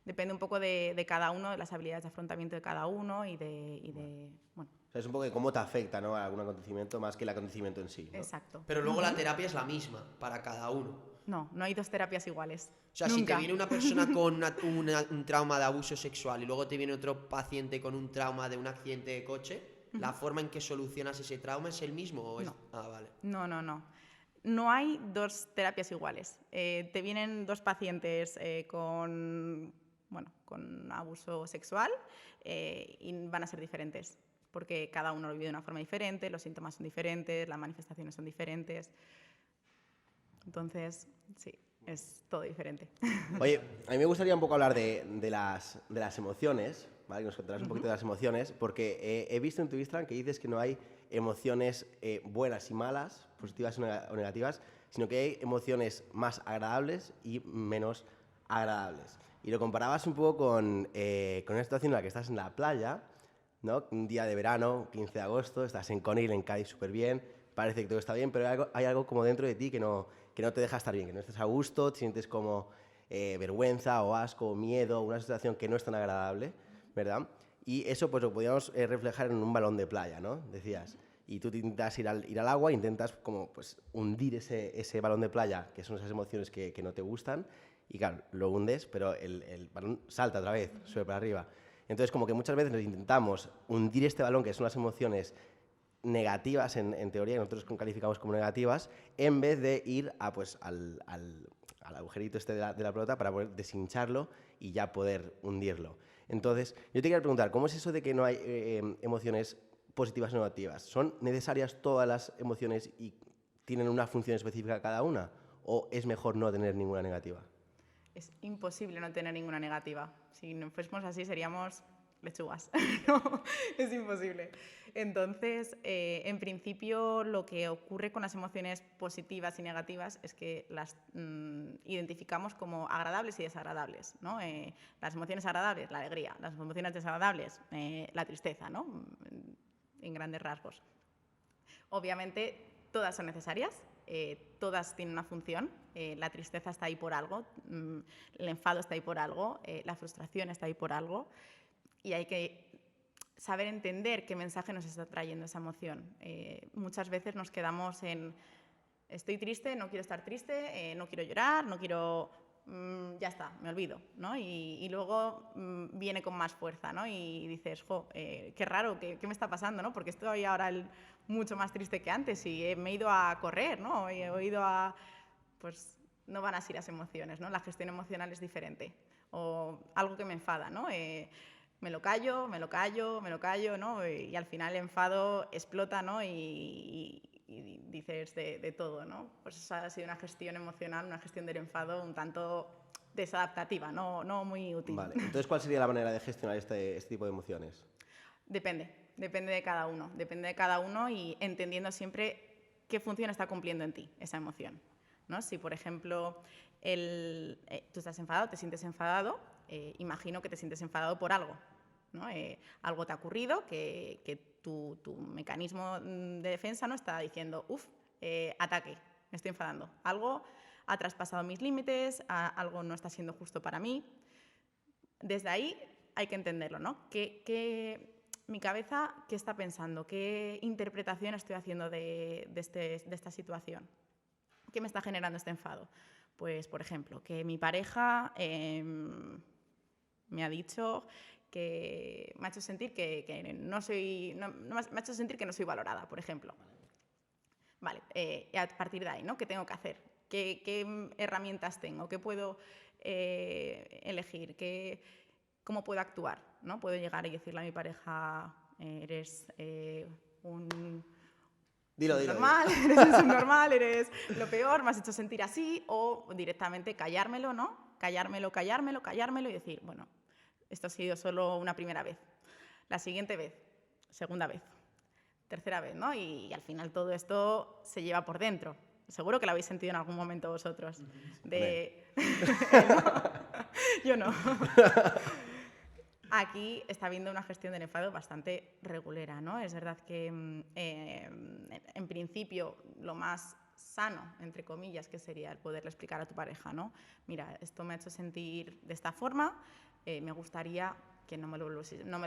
Depende un poco de cada uno, de las habilidades de afrontamiento de cada uno y bueno. O sea, es un poco de cómo te afecta, ¿no?, a algún acontecimiento más que el acontecimiento en sí, ¿no? Exacto. Pero luego la terapia es la misma para cada uno. No hay dos terapias iguales. O sea, Nunca. si te viene una persona con un trauma de abuso sexual y luego te viene otro paciente con un trauma de un accidente de coche, ¿la forma en que solucionas ese trauma es el mismo? ¿O No. Ah, vale. No. No hay dos terapias iguales. Te vienen dos pacientes con abuso sexual y van a ser diferentes, porque cada uno lo vive de una forma diferente, los síntomas son diferentes, las manifestaciones son diferentes. Entonces, sí, es todo diferente. Oye, a mí me gustaría un poco hablar de las emociones, ¿vale? Que nos contarás un poquito de las emociones, porque he visto en tu Instagram que dices que no hay emociones buenas y malas, positivas o negativas, sino que hay emociones más agradables y menos agradables. Y lo comparabas un poco con una situación en la que estás en la playa, ¿no? Un día de verano, 15 de agosto, estás en Conil, en Cádiz, súper bien, parece que todo está bien, pero hay algo como dentro de ti que no te deja estar bien, que no estás a gusto, te sientes como vergüenza o asco o miedo, una situación que no es tan agradable, ¿verdad? Y eso pues lo podríamos reflejar en un balón de playa, ¿no? Decías. Y tú intentas ir al agua, intentas como pues hundir ese balón de playa, que son esas emociones que no te gustan, y claro, lo hundes, pero el balón salta otra vez, sube para arriba. Entonces como que muchas veces nos intentamos hundir este balón, que son las emociones negativas en teoría, que nosotros calificamos como negativas, en vez de ir al agujerito este de la pelota para poder deshincharlo y ya poder hundirlo. Entonces, yo te quería preguntar, ¿cómo es eso de que no hay emociones positivas o negativas? ¿Son necesarias todas las emociones y tienen una función específica cada una? ¿O es mejor no tener ninguna negativa? Es imposible no tener ninguna negativa. Si no fuésemos así, seríamos lechugas. No, es imposible. Entonces, en principio, lo que ocurre con las emociones positivas y negativas es que las identificamos como agradables y desagradables, ¿no? Las emociones agradables, la alegría; las emociones desagradables, la tristeza, ¿no? En grandes rasgos. Obviamente, todas son necesarias, todas tienen una función. La tristeza está ahí por algo, el enfado está ahí por algo, la frustración está ahí por algo, y hay que saber entender qué mensaje nos está trayendo esa emoción. Muchas veces nos quedamos en estoy triste, no quiero estar triste, no quiero llorar, no quiero... ya está, me olvido, ¿no? Y luego viene con más fuerza, ¿no? Y dices, jo, qué raro, ¿qué me está pasando, ¿no? Porque estoy ahora mucho más triste que antes y me he ido a correr, ¿no? He ido a... Pues no van así las emociones, ¿no? La gestión emocional es diferente. O algo que me enfada, ¿no? Me lo callo, ¿no? Y al final el enfado explota, ¿no? Y dices de todo, ¿no? Pues esa ha sido una gestión emocional, una gestión del enfado un tanto desadaptativa, no muy útil. Vale, entonces, ¿cuál sería la manera de gestionar este tipo de emociones? Depende de cada uno y entendiendo siempre qué función está cumpliendo en ti esa emoción, ¿no? Si, por ejemplo, tú estás enfadado, te sientes enfadado, imagino que te sientes enfadado por algo, ¿no? Algo te ha ocurrido que tu mecanismo de defensa no está diciendo, ataque, me estoy enfadando. Algo ha traspasado mis límites, algo no está siendo justo para mí. Desde ahí hay que entenderlo, ¿no? Mi cabeza, ¿qué está pensando? ¿Qué interpretación estoy haciendo de esta situación? ¿Qué me está generando este enfado? Pues, por ejemplo, que mi pareja me ha dicho que me ha hecho sentir que no soy, me ha hecho sentir que no soy valorada, por ejemplo. Vale, y a partir de ahí, ¿no? ¿Qué tengo que hacer? ¿Qué herramientas tengo? ¿Qué puedo elegir? ¿Cómo puedo actuar? ¿No? Puedo llegar y decirle a mi pareja, eres un... Dilo. Normal, eres un subnormal, eres lo peor, me has hecho sentir así, o directamente callármelo, ¿no? Callármelo y decir, bueno, esto ha sido solo una primera vez. La siguiente vez, segunda vez, tercera vez, ¿no? Y al final todo esto se lleva por dentro. Seguro que lo habéis sentido en algún momento vosotros. Yo no. Aquí está habiendo una gestión del enfado bastante regulera, ¿no? Es verdad que en principio lo más sano, entre comillas, que sería el poderle explicar a tu pareja, ¿no? Mira, esto me ha hecho sentir de esta forma, me gustaría que no me lo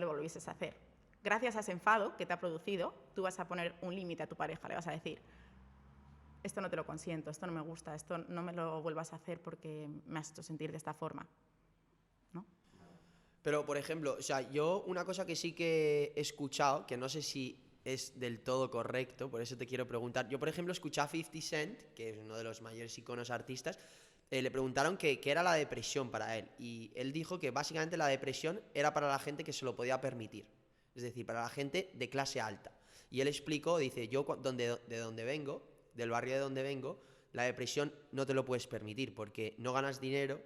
volvieses a hacer. Gracias a ese enfado que te ha producido, tú vas a poner un límite a tu pareja, le vas a decir, esto no te lo consiento, esto no me gusta, esto no me lo vuelvas a hacer porque me has hecho sentir de esta forma, ¿no? Pero, por ejemplo, o sea, yo una cosa que sí que he escuchado, que no sé si es del todo correcto, por eso te quiero preguntar. Yo, por ejemplo, escuché a 50 Cent, que es uno de los mayores iconos artistas, le preguntaron qué era la depresión para él. Y él dijo que básicamente la depresión era para la gente que se lo podía permitir. Es decir, para la gente de clase alta. Y él explicó, dice, yo de donde vengo, del barrio de donde vengo, la depresión no te lo puedes permitir porque no ganas dinero,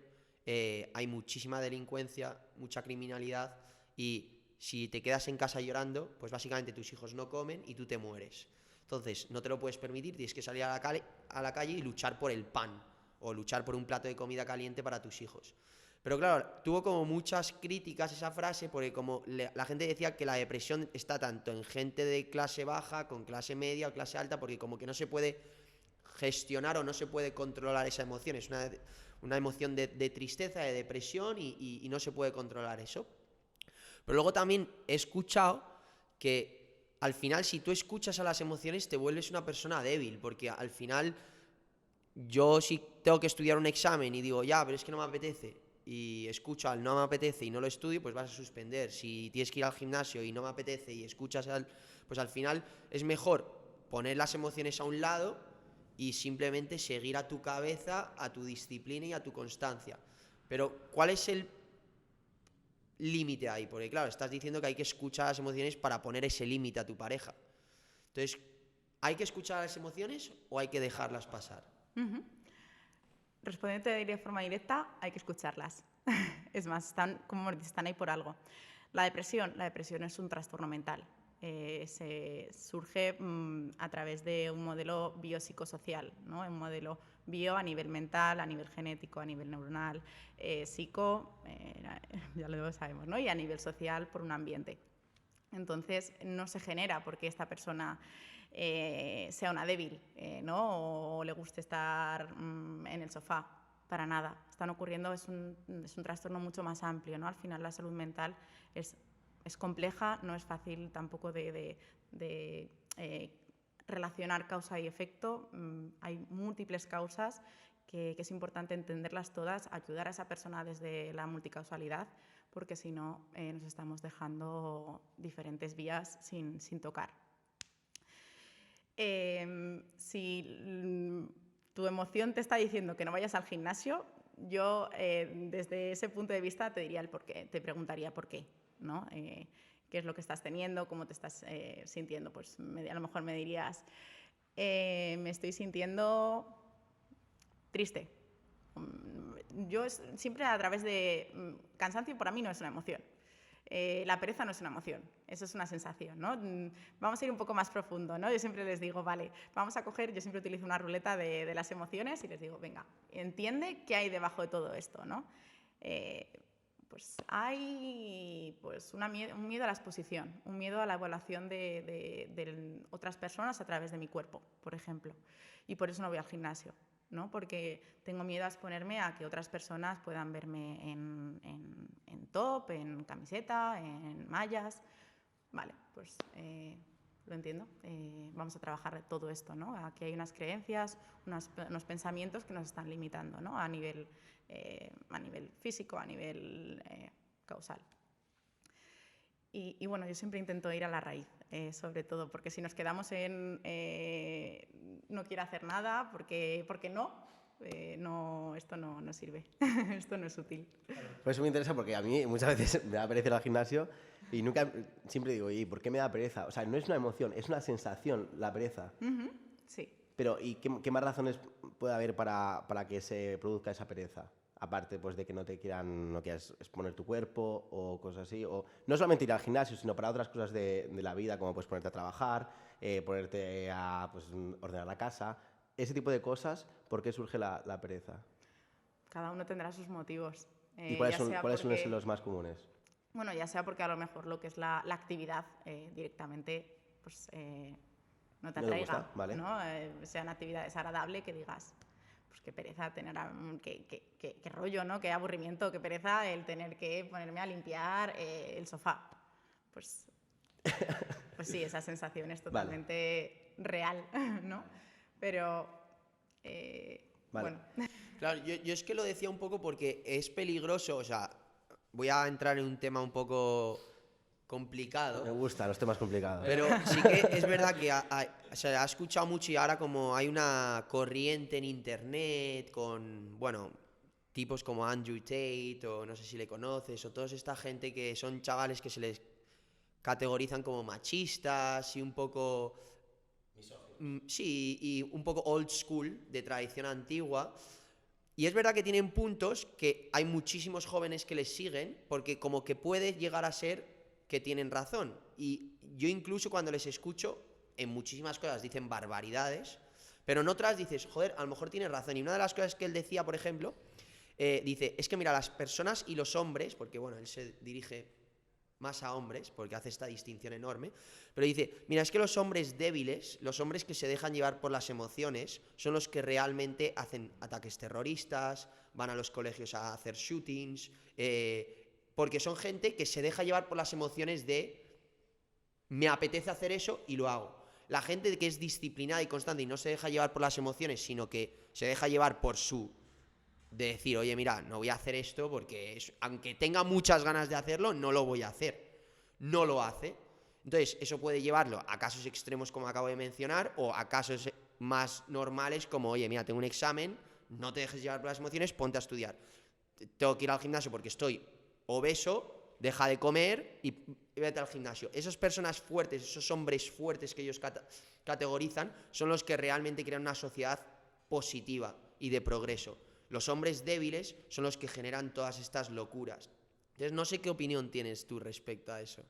hay muchísima delincuencia, mucha criminalidad y si te quedas en casa llorando, pues básicamente tus hijos no comen y tú te mueres. Entonces, no te lo puedes permitir, tienes que salir a la calle y luchar por el pan o luchar por un plato de comida caliente para tus hijos. Pero claro, tuvo como muchas críticas esa frase porque como la gente decía que la depresión está tanto en gente de clase baja, con clase media o clase alta, porque como que no se puede gestionar o no se puede controlar esa emoción. Es una emoción de tristeza, de depresión y no se puede controlar eso. Pero luego también he escuchado que al final si tú escuchas a las emociones te vuelves una persona débil, porque al final yo si tengo que estudiar un examen y digo, ya, pero es que no me apetece, y escucho al no me apetece y no lo estudio, pues vas a suspender. Si tienes que ir al gimnasio y no me apetece y escuchas pues al final es mejor poner las emociones a un lado y simplemente seguir a tu cabeza, a tu disciplina y a tu constancia. Pero, ¿cuál es el límite ahí? Porque claro, estás diciendo que hay que escuchar las emociones para poner ese límite a tu pareja. Entonces, ¿hay que escuchar las emociones o hay que dejarlas pasar? Respondiéndote de forma directa, hay que escucharlas. Es más, están ahí por algo. La depresión es un trastorno mental. Surge a través de un modelo biopsicosocial, ¿no? Un modelo bio a nivel mental, a nivel genético, a nivel neuronal, psico, ya lo sabemos, ¿no? Y a nivel social por un ambiente. Entonces, no se genera porque esta persona sea una débil, ¿no? O le guste estar en el sofá. Para nada. Están ocurriendo, es un trastorno mucho más amplio, ¿no? Al final la salud mental es compleja, no es fácil tampoco de relacionar causa y efecto. Hay múltiples causas que es importante entenderlas todas, ayudar a esa persona desde la multicausalidad, porque si no nos estamos dejando diferentes vías sin tocar. Si tu emoción te está diciendo que no vayas al gimnasio, yo desde ese punto de vista te diría el por qué, te preguntaría por qué, ¿no? ¿Qué es lo que estás teniendo? ¿Cómo te estás sintiendo? Pues a lo mejor me dirías, me estoy sintiendo triste. Yo siempre a través de cansancio, para mí no es una emoción. La pereza no es una emoción, eso es una sensación, ¿no? Vamos a ir un poco más profundo, ¿no? Yo siempre les digo, vale, vamos a coger, yo siempre utilizo una ruleta de las emociones y les digo, venga, entiende qué hay debajo de todo esto, ¿no? Pues hay un miedo a la exposición, un miedo a la evaluación de otras personas a través de mi cuerpo, por ejemplo, y por eso no voy al gimnasio, ¿no? Porque tengo miedo a exponerme a que otras personas puedan verme en top, en camiseta, en mallas. Vale, pues lo entiendo. Vamos a trabajar todo esto, ¿no? Aquí hay unas creencias, unos pensamientos que nos están limitando, ¿no? A nivel físico, a nivel causal. Y bueno, yo siempre intento ir a la raíz, sobre todo, porque si nos quedamos en no quiero hacer nada, porque no, esto no sirve, esto no es útil. Pues eso me interesa porque a mí muchas veces me da pereza ir al gimnasio y siempre digo, ¿y por qué me da pereza? O sea, no es una emoción, es una sensación, la pereza. Sí. Pero, ¿y qué más razones puede haber para que se produzca esa pereza? Aparte pues, de que no quieras exponer tu cuerpo o cosas así. O no solamente ir al gimnasio, sino para otras cosas de la vida, como pues, ponerte a trabajar, ponerte a pues, ordenar la casa. Ese tipo de cosas, ¿por qué surge la pereza? Cada uno tendrá sus motivos. ¿Y cuáles suelen ser los más comunes? Bueno, ya sea porque a lo mejor lo que es la actividad directamente pues, no te atraiga, gusta, ¿vale? ¿no? Sean actividades agradables que digas, pues qué pereza tener, qué rollo, ¿no? Qué aburrimiento, qué pereza el tener que ponerme a limpiar el sofá. Pues sí, esa sensación es totalmente real, ¿no? Pero, vale. bueno. Claro, yo es que lo decía un poco porque es peligroso, o sea, voy a entrar en un tema un poco complicado. Me gustan los temas complicados. Pero sí que es verdad que se ha escuchado mucho y ahora como hay una corriente en internet con, bueno, tipos como Andrew Tate o no sé si le conoces o toda esta gente que son chavales que se les categorizan como machistas y un poco... Sí, y un poco old school, de tradición antigua. Y es verdad que tienen puntos que hay muchísimos jóvenes que les siguen porque como que puede llegar a ser que tienen razón. Y yo incluso cuando les escucho, en muchísimas cosas dicen barbaridades, pero en otras dices, joder, a lo mejor tiene razón. Y una de las cosas que él decía, por ejemplo, dice, es que mira, las personas y los hombres, porque bueno, él se dirige más a hombres, porque hace esta distinción enorme, pero dice, mira, es que los hombres débiles, los hombres que se dejan llevar por las emociones, son los que realmente hacen ataques terroristas, van a los colegios a hacer shootings, porque son gente que se deja llevar por las emociones de me apetece hacer eso y lo hago. La gente que es disciplinada y constante y no se deja llevar por las emociones, sino que se deja llevar por de decir, oye, mira, no voy a hacer esto porque aunque tenga muchas ganas de hacerlo, no lo voy a hacer. No lo hace. Entonces, eso puede llevarlo a casos extremos como acabo de mencionar o a casos más normales como, oye, mira, tengo un examen, no te dejes llevar por las emociones, ponte a estudiar. Tengo que ir al gimnasio porque estoy obeso, deja de comer y vete al gimnasio. Esas personas fuertes, esos hombres fuertes que ellos categorizan, son los que realmente crean una sociedad positiva y de progreso. Los hombres débiles son los que generan todas estas locuras. Entonces, no sé qué opinión tienes tú respecto a eso.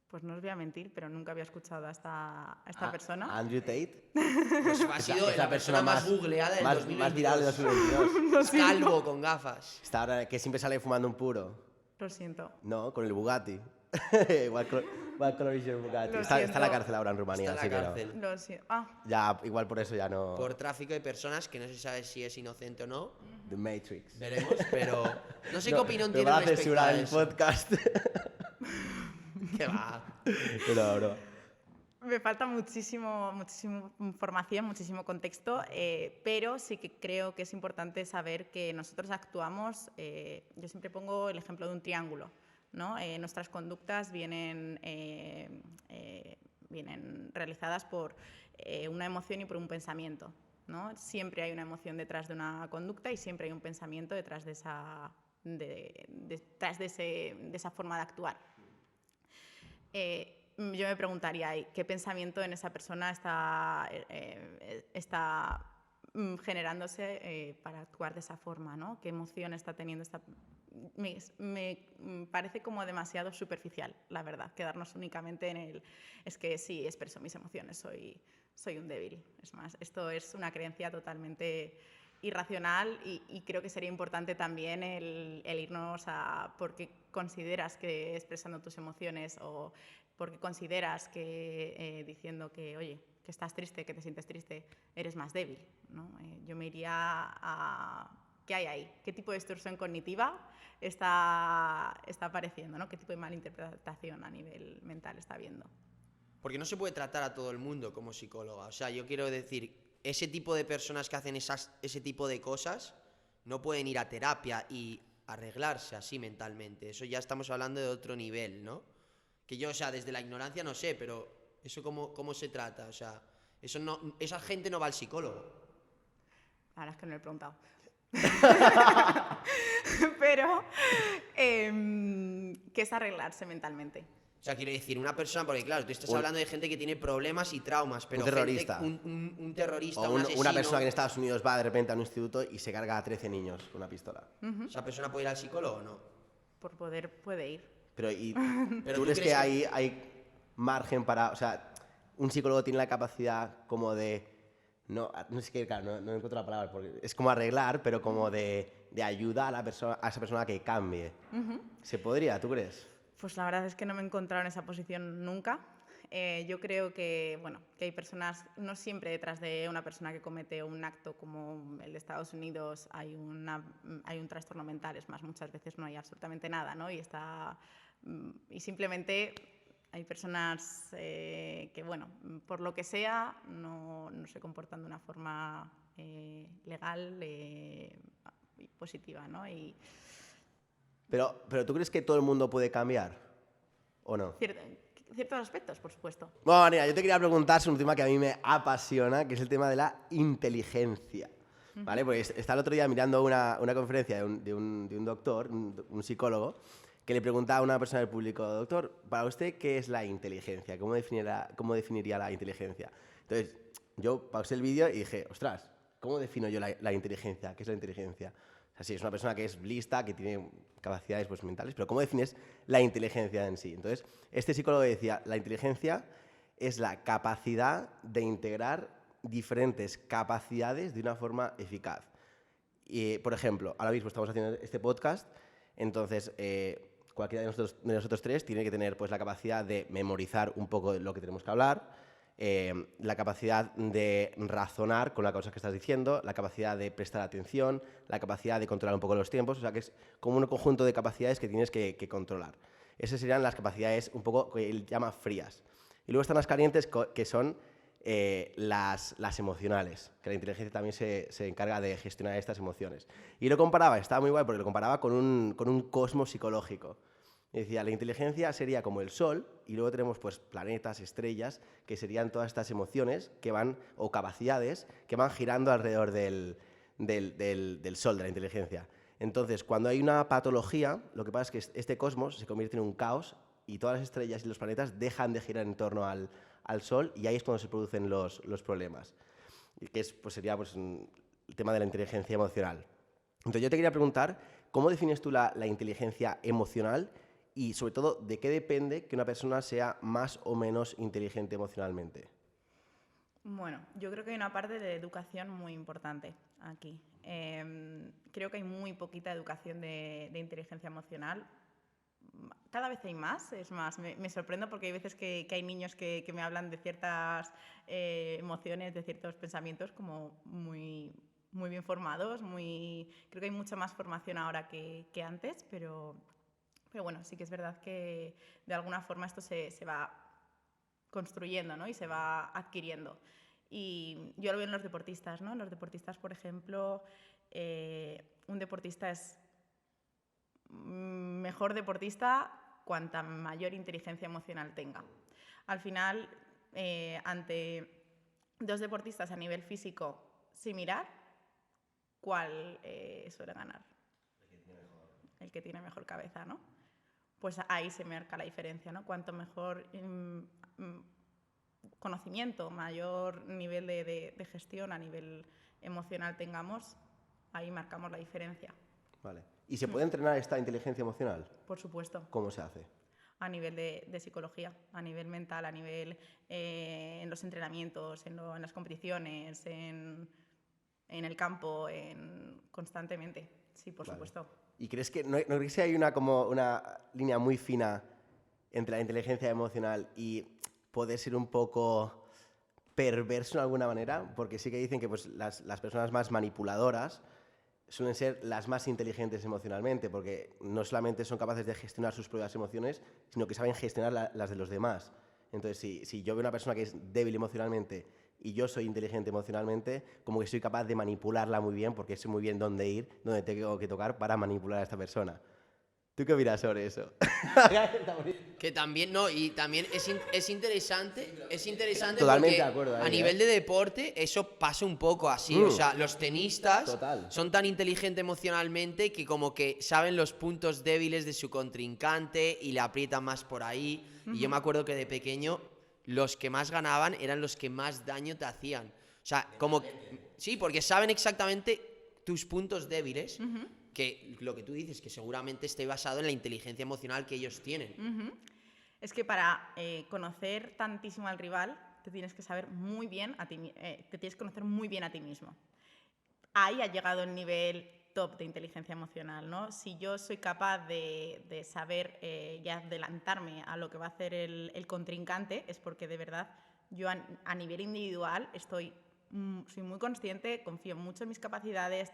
Pues no os voy a mentir, pero nunca había escuchado a esta persona. Andrew Tate. Pues ha sido la persona más googleada del 2022. Más viral de 2022. Calvo, con gafas. Está ahora que siempre sale fumando un puro. Lo siento. No, con el Bugatti. What color is your Bugatti? Lo Está en siento. la cárcel ahora en Rumanía. Está en la así cárcel. Que no. Lo siento. Ah, Ya, igual por eso ya no... Por tráfico de personas que no se sabe si es inocente o no. The Matrix. Veremos, pero no sé qué opinión me tienes van a respecto censurar a el eso. podcast. ¿Qué va? Pero, bro. me falta muchísima información, muchísimo contexto, pero sí que creo que es importante saber que nosotros actuamos, yo siempre pongo el ejemplo de un triángulo, ¿no? Nuestras conductas vienen realizadas por una emoción y por un pensamiento, ¿no? Siempre hay una emoción detrás de una conducta y siempre hay un pensamiento detrás de esa forma de actuar. Yo me preguntaría, ¿qué pensamiento en esa persona está generándose para actuar de esa forma, ¿no? ¿Qué emoción está teniendo esta? Me parece como demasiado superficial, la verdad, quedarnos únicamente en el es que sí, expreso mis emociones, soy un débil. Es más, esto es una creencia totalmente irracional y creo que sería importante también el irnos a por qué consideras que expresando tus emociones o por qué consideras que diciendo que, oye, que estás triste, que te sientes triste, eres más débil, ¿no? Yo me iría a ¿qué hay ahí? ¿Qué tipo de distorsión cognitiva está apareciendo, ¿no? ¿Qué tipo de malinterpretación a nivel mental está habiendo? Porque no se puede tratar a todo el mundo como psicóloga. O sea, yo quiero decir, ese tipo de personas que hacen ese tipo de cosas no pueden ir a terapia y arreglarse así mentalmente. Eso ya estamos hablando de otro nivel, ¿no? Que yo, o sea, desde la ignorancia no sé, pero ¿eso cómo se trata? O sea, esa gente no va al psicólogo. La verdad es que no lo he preguntado. Pero, ¿qué es arreglarse mentalmente? O sea, quiero decir, una persona, porque claro, tú estás hablando de gente que tiene problemas y traumas, pero un terrorista. Un terrorista, O un asesino. una persona que en Estados Unidos va de repente a un instituto y se carga a 13 niños con una pistola. ¿Esa persona puede ir al psicólogo o no? Por poder puede ir. Pero, Pero ¿tú crees que hay margen para... O sea, un psicólogo tiene la capacidad como de... No sé qué, claro, no encuentro la palabra, porque es como arreglar, pero como de ayudar a esa persona a que cambie. ¿Se podría, tú crees? Pues la verdad es que no me he encontrado en esa posición nunca. Yo creo que, bueno, que hay personas, no siempre detrás de una persona que comete un acto como el de Estados Unidos hay un trastorno mental, es más, muchas veces no hay absolutamente nada, ¿no? Y simplemente hay personas que, bueno, por lo que sea, no se comportan de una forma legal y positiva, ¿no? Pero ¿tú crees que todo el mundo puede cambiar? ¿O no? Ciertos aspectos, por supuesto. Bueno, María, yo te quería preguntar sobre un tema que a mí me apasiona, que es el tema de la inteligencia. ¿Vale? Pues estaba el otro día mirando una conferencia de un doctor, un psicólogo, que le preguntaba a una persona del público: doctor, para usted, ¿qué es la inteligencia? ¿Cómo definiría la inteligencia? Entonces, yo pausé el vídeo y dije, ostras, ¿cómo defino yo la inteligencia? ¿Qué es la inteligencia? O sea, sí, es una persona que es lista, que tiene capacidades pues, mentales, pero ¿cómo defines la inteligencia en sí? Entonces, este psicólogo decía, la inteligencia es la capacidad de integrar diferentes capacidades de una forma eficaz. Y, por ejemplo, ahora mismo estamos haciendo este podcast, entonces cualquiera de nosotros tres tiene que tener pues, la capacidad de memorizar un poco lo que tenemos que hablar, la capacidad de razonar con las cosas que estás diciendo, la capacidad de prestar atención, la capacidad de controlar un poco los tiempos, o sea que es como un conjunto de capacidades que tienes que controlar. Esas serían las capacidades un poco que él llama frías. Y luego están las calientes, que son las emocionales, que la inteligencia también se encarga de gestionar estas emociones. Y lo comparaba, estaba muy guay porque lo comparaba con un cosmos psicológico. Y decía, la inteligencia sería como el Sol y luego tenemos pues planetas, estrellas, que serían todas estas emociones que van, o capacidades que van girando alrededor del Sol, de la inteligencia. Entonces, cuando hay una patología, lo que pasa es que este cosmos se convierte en un caos y todas las estrellas y los planetas dejan de girar en torno al Sol y ahí es cuando se producen los problemas. Y que pues sería pues, el tema de la inteligencia emocional. Entonces yo te quería preguntar, ¿cómo defines tú la inteligencia emocional? Y, sobre todo, ¿de qué depende que una persona sea más o menos inteligente emocionalmente? Bueno, yo creo que hay una parte de educación muy importante aquí. Creo que hay muy poquita educación de inteligencia emocional. Cada vez hay más, es más, me sorprendo porque hay veces que hay niños que me hablan de ciertas emociones, de ciertos pensamientos como muy, muy bien formados. Creo que hay mucha más formación ahora que antes, pero bueno, sí que es verdad que de alguna forma esto se va construyendo, ¿no? Y se va adquiriendo. Y yo lo veo en los deportistas, ¿no? En los deportistas, por ejemplo, un deportista es mejor deportista cuanta mayor inteligencia emocional tenga. Al final, ante dos deportistas a nivel físico similar, ¿cuál suele ganar? El que tiene mejor cabeza, ¿no? Pues ahí se marca la diferencia, ¿no? Cuanto mejor conocimiento, mayor nivel de gestión a nivel emocional tengamos, ahí marcamos la diferencia. Vale. ¿Y se puede entrenar esta inteligencia emocional? Por supuesto. ¿Cómo se hace? A nivel de psicología, a nivel mental, a nivel en los entrenamientos, en las competiciones, en el campo, constantemente. Sí, por supuesto. ¿Y crees que no crees que hay una línea muy fina entre la inteligencia emocional y poder ser un poco perverso de alguna manera? Porque sí que dicen que pues, las personas más manipuladoras suelen ser las más inteligentes emocionalmente, porque no solamente son capaces de gestionar sus propias emociones, sino que saben gestionar las de los demás. Entonces, si yo veo una persona que es débil emocionalmente y yo soy inteligente emocionalmente, como que soy capaz de manipularla muy bien, porque sé muy bien dónde ir, dónde tengo que tocar para manipular a esta persona. ¿Tú qué opinas sobre eso? Que también, no, y también es interesante Totalmente porque de acuerdo ahí, a nivel de deporte eso pasa un poco así, o sea, los tenistas Total. son tan inteligentes emocionalmente que como que saben los puntos débiles de su contrincante y le aprietan más por ahí, y yo me acuerdo que de pequeño los que más ganaban eran los que más daño te hacían, o sea, como sí, porque saben exactamente tus puntos débiles. Que lo que tú dices, que seguramente esté basado en la inteligencia emocional que ellos tienen. Es que para conocer tantísimo al rival, te tienes que saber muy bien te tienes que conocer muy bien a ti mismo. Ahí ha llegado el nivel top de inteligencia emocional, ¿no? Si yo soy capaz de saber y adelantarme a lo que va a hacer el contrincante, es porque de verdad yo a nivel individual soy muy consciente, confío mucho en mis capacidades,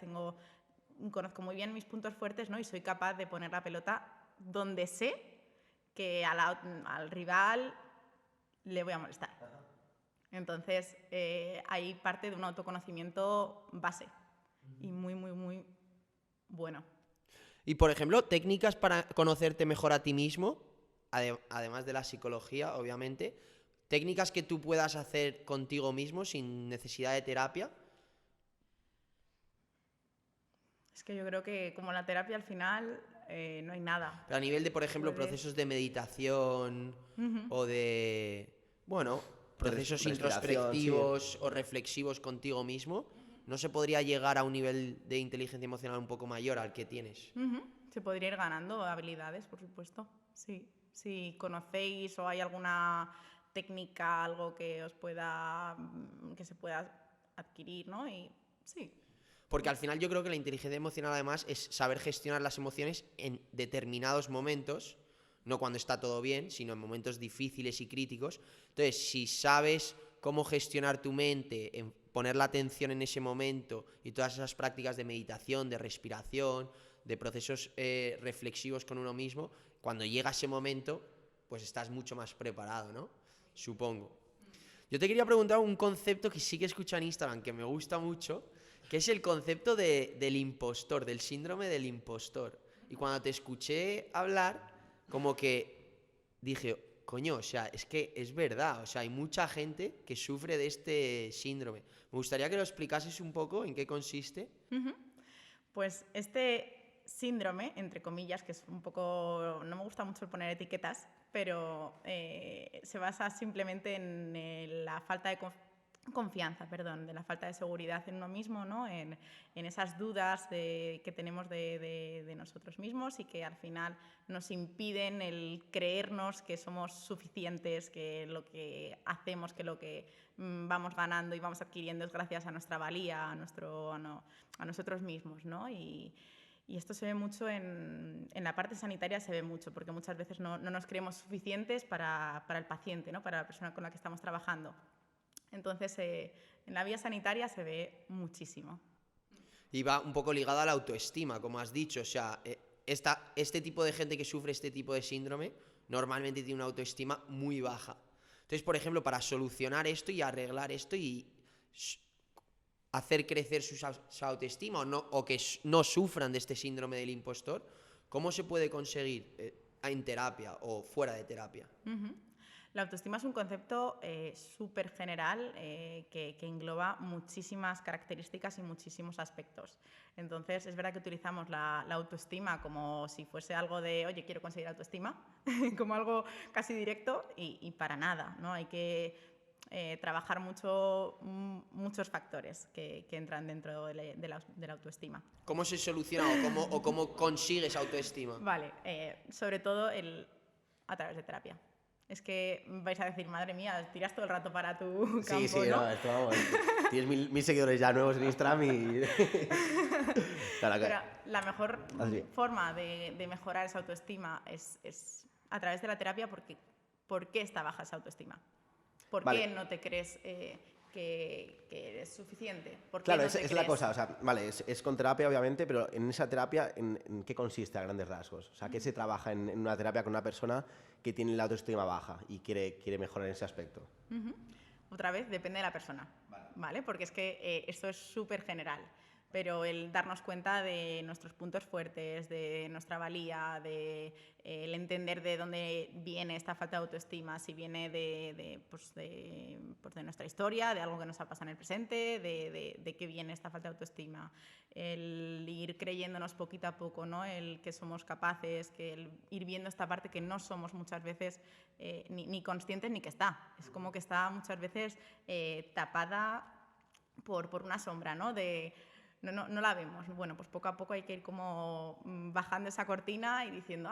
conozco muy bien mis puntos fuertes, ¿no? Y soy capaz de poner la pelota donde sé que al rival le voy a molestar. Entonces, ahí parte de un autoconocimiento base y muy, muy, muy bueno. Y, por ejemplo, técnicas para conocerte mejor a ti mismo, además de la psicología, obviamente, técnicas que tú puedas hacer contigo mismo sin necesidad de terapia. Es que yo creo que como la terapia al final no hay nada. Pero a nivel de, por ejemplo, procesos de meditación o de, bueno, procesos introspectivos o reflexivos contigo mismo, ¿no se podría llegar a un nivel de inteligencia emocional un poco mayor al que tienes? Se podría ir ganando habilidades, por supuesto. Sí. Si conocéis o hay alguna técnica, algo que que se pueda adquirir, ¿no? Y sí. Porque al final yo creo que la inteligencia emocional además es saber gestionar las emociones en determinados momentos, no cuando está todo bien, sino en momentos difíciles y críticos. Entonces, si sabes cómo gestionar tu mente, en poner la atención en ese momento y todas esas prácticas de meditación, de respiración, de procesos reflexivos con uno mismo, cuando llega ese momento, pues estás mucho más preparado, ¿no? Supongo. Yo te quería preguntar un concepto que sí que escucho en Instagram, que me gusta mucho, que es el concepto del impostor, del síndrome del impostor. Y cuando te escuché hablar, como que dije, coño, o sea, es que es verdad, o sea, hay mucha gente que sufre de este síndrome. Me gustaría que lo explicases un poco en qué consiste. Pues este síndrome, entre comillas, que es un poco, no me gusta mucho poner etiquetas, pero se basa simplemente en la falta de confianza, de la falta de seguridad en uno mismo, ¿no? En esas dudas que tenemos de nosotros mismos y que al final nos impiden el creernos que somos suficientes, que lo que hacemos, que lo que vamos ganando y vamos adquiriendo es gracias a nuestra valía, a nosotros mismos, ¿no? Y esto se ve mucho en la parte sanitaria, se ve mucho, porque muchas veces no nos creemos suficientes para el paciente, ¿no? Para la persona con la que estamos trabajando. Entonces, en la vía sanitaria se ve muchísimo. Y va un poco ligado a la autoestima, como has dicho. O sea, este tipo de gente que sufre este tipo de síndrome normalmente tiene una autoestima muy baja. Entonces, por ejemplo, para solucionar esto y arreglar esto y hacer crecer su autoestima o que no sufran de este síndrome del impostor, ¿cómo se puede conseguir en terapia o fuera de terapia? La autoestima es un concepto súper general que engloba muchísimas características y muchísimos aspectos. Entonces, es verdad que utilizamos la autoestima como si fuese algo de, oye, quiero conseguir autoestima, como algo casi directo y para nada, ¿no? Hay que trabajar muchos factores que entran dentro de la autoestima. ¿Cómo se soluciona o cómo consigues autoestima? Vale, sobre todo a través de terapia. Es que vais a decir, madre mía, tiras todo el rato para tu campo, Sí, ¿no? no, esto vamos. Tienes mil seguidores ya nuevos en Instagram y... Claro, Pero la mejor Así. forma de mejorar esa autoestima es a través de la terapia porque ¿por qué está baja esa autoestima? ¿Por Vale. qué no te crees que eres suficiente? ¿Por qué Claro, no te es la crees? cosa, o sea, vale, es con terapia obviamente, pero en esa terapia, ¿en qué consiste a grandes rasgos? O sea, ¿qué se trabaja en una terapia con una persona que tiene la autoestima baja y quiere mejorar en ese aspecto? Otra vez, depende de la persona, ¿vale? Porque es que esto es súper general, pero el darnos cuenta de nuestros puntos fuertes, de nuestra valía, el entender de dónde viene esta falta de autoestima, si viene de nuestra historia, de algo que nos ha pasado en el presente, de qué viene esta falta de autoestima, el ir creyéndonos poquito a poco, ¿no? El que somos capaces, que el ir viendo esta parte que no somos muchas veces ni conscientes ni que está. Es como que está muchas veces tapada por una sombra, ¿no? No la vemos. Bueno, pues poco a poco hay que ir como bajando esa cortina y diciendo,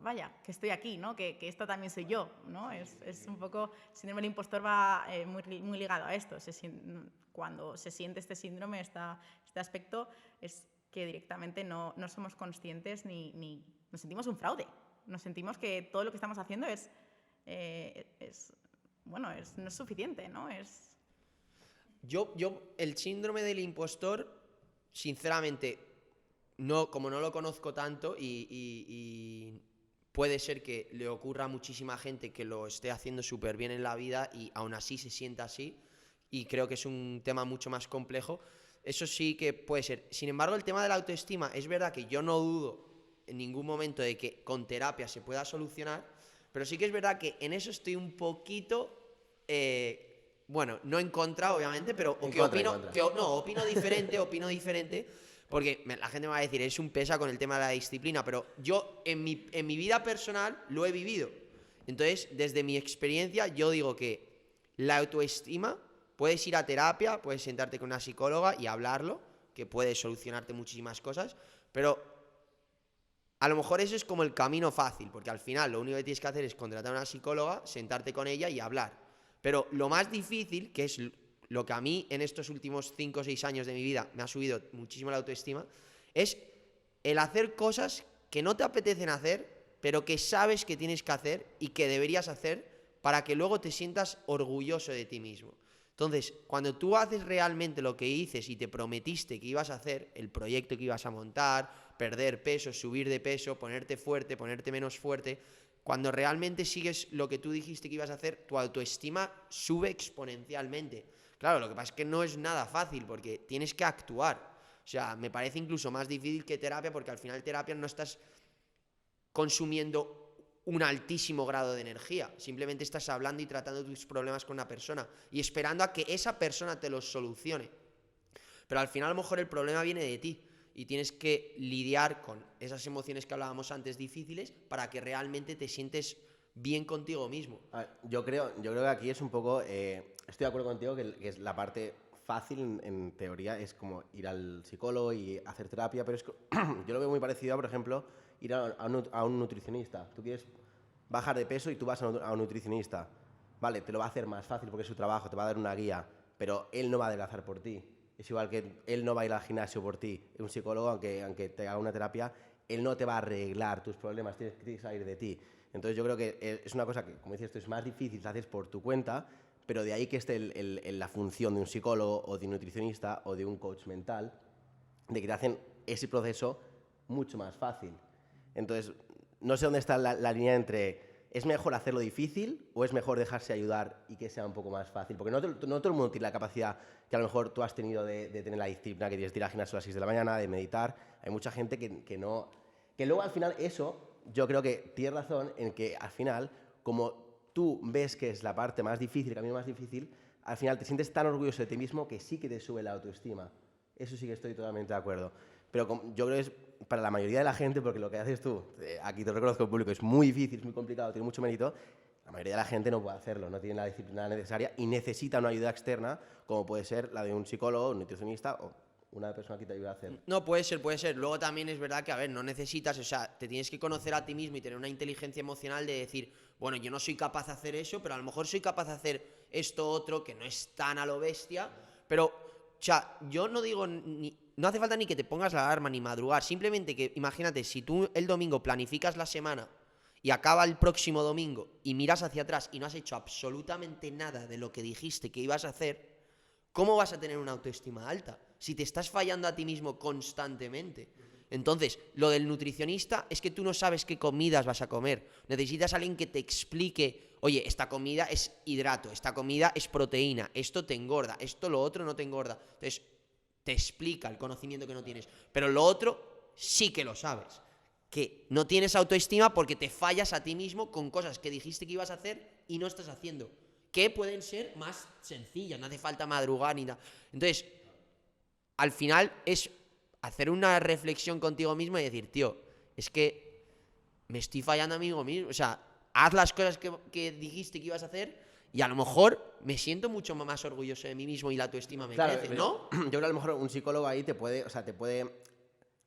vaya, que estoy aquí, ¿no? Que esto también soy yo, ¿no? Es un poco, el síndrome del impostor va muy ligado a esto. Cuando se siente este síndrome, este aspecto, es que directamente no somos conscientes ni nos sentimos un fraude. Nos sentimos que todo lo que estamos haciendo no es suficiente, ¿no? El síndrome del impostor, sinceramente, como no lo conozco tanto y puede ser que le ocurra a muchísima gente que lo esté haciendo súper bien en la vida y aún así se sienta así, y creo que es un tema mucho más complejo. Eso sí que puede ser. Sin embargo, el tema de la autoestima, es verdad que yo no dudo en ningún momento de que con terapia se pueda solucionar, pero sí que es verdad que en eso estoy un poquito... bueno, no en contra, obviamente, pero opino diferente, porque la gente me va a decir, es un pesa con el tema de la disciplina, pero yo en mi vida personal lo he vivido. Entonces, desde mi experiencia, yo digo que la autoestima, puedes ir a terapia, puedes sentarte con una psicóloga y hablarlo, que puede solucionarte muchísimas cosas, pero a lo mejor eso es como el camino fácil, porque al final lo único que tienes que hacer es contratar a una psicóloga, sentarte con ella y hablar. Pero lo más difícil, que es lo que a mí en estos últimos 5 o 6 años de mi vida me ha subido muchísimo la autoestima, es el hacer cosas que no te apetecen hacer, pero que sabes que tienes que hacer y que deberías hacer para que luego te sientas orgulloso de ti mismo. Entonces, cuando tú haces realmente lo que dices y te prometiste que ibas a hacer, el proyecto que ibas a montar, perder peso, subir de peso, ponerte fuerte, ponerte menos fuerte, cuando realmente sigues lo que tú dijiste que ibas a hacer, tu autoestima sube exponencialmente. Claro, lo que pasa es que no es nada fácil porque tienes que actuar. O sea, me parece incluso más difícil que terapia, porque al final terapia no estás consumiendo un altísimo grado de energía. Simplemente estás hablando y tratando tus problemas con una persona y esperando a que esa persona te los solucione. Pero al final a lo mejor el problema viene de ti y tienes que lidiar con esas emociones que hablábamos antes difíciles para que realmente te sientes bien contigo mismo. Yo creo que aquí es un poco... estoy de acuerdo contigo que es la parte fácil en teoría, es como ir al psicólogo y hacer terapia, pero yo lo veo muy parecido a, por ejemplo, ir a un nutricionista. Tú quieres bajar de peso y tú vas a un nutricionista. Vale, te lo va a hacer más fácil porque es su trabajo, te va a dar una guía, pero él no va a adelgazar por ti. Es igual que él no va a ir al gimnasio por ti. Un psicólogo, aunque te haga una terapia, él no te va a arreglar tus problemas, tienes que salir de ti. Entonces yo creo que es una cosa que, como dices tú, es más difícil, la haces por tu cuenta, pero de ahí que esté la función de un psicólogo o de un nutricionista o de un coach mental, de que te hacen ese proceso mucho más fácil. Entonces, no sé dónde está la línea entre ¿es mejor hacerlo difícil o es mejor dejarse ayudar y que sea un poco más fácil? Porque no todo el mundo tiene la capacidad que a lo mejor tú has tenido de tener la disciplina que tienes de ir al gimnasio a las 6 de la mañana, de meditar. Hay mucha gente que no... Que luego al final eso, yo creo que tienes razón en que al final, como tú ves que es la parte más difícil, el camino más difícil, al final te sientes tan orgulloso de ti mismo que sí que te sube la autoestima. Eso sí que estoy totalmente de acuerdo. Pero yo creo que es para la mayoría de la gente, porque lo que haces tú, aquí te reconozco en público, es muy difícil, es muy complicado, tiene mucho mérito, la mayoría de la gente no puede hacerlo, no tiene la disciplina necesaria y necesita una ayuda externa, como puede ser la de un psicólogo, un nutricionista o una persona que te ayude a hacer. No, puede ser, puede ser. Luego también es verdad que, a ver, no necesitas, o sea, te tienes que conocer a ti mismo y tener una inteligencia emocional de decir, bueno, yo no soy capaz de hacer eso, pero a lo mejor soy capaz de hacer esto otro que no es tan a lo bestia, pero, o sea, yo no digo no hace falta ni que te pongas la alarma ni madrugar, simplemente que, imagínate, si tú el domingo planificas la semana y acaba el próximo domingo y miras hacia atrás y no has hecho absolutamente nada de lo que dijiste que ibas a hacer, ¿cómo vas a tener una autoestima alta si te estás fallando a ti mismo constantemente? Entonces, lo del nutricionista es que tú no sabes qué comidas vas a comer. Necesitas a alguien que te explique, oye, esta comida es hidrato, esta comida es proteína, esto te engorda, esto lo otro no te engorda. Entonces, te explica el conocimiento que no tienes. Pero lo otro sí que lo sabes. Que no tienes autoestima porque te fallas a ti mismo con cosas que dijiste que ibas a hacer y no estás haciendo. Que pueden ser más sencillas, no hace falta madrugar ni nada. Entonces, al final es hacer una reflexión contigo mismo y decir, tío, es que me estoy fallando a mí mismo. O sea, haz las cosas que dijiste que ibas a hacer y a lo mejor me siento mucho más orgulloso de mí mismo y la autoestima me crece, ¿no? Yo creo que a lo mejor un psicólogo ahí te puede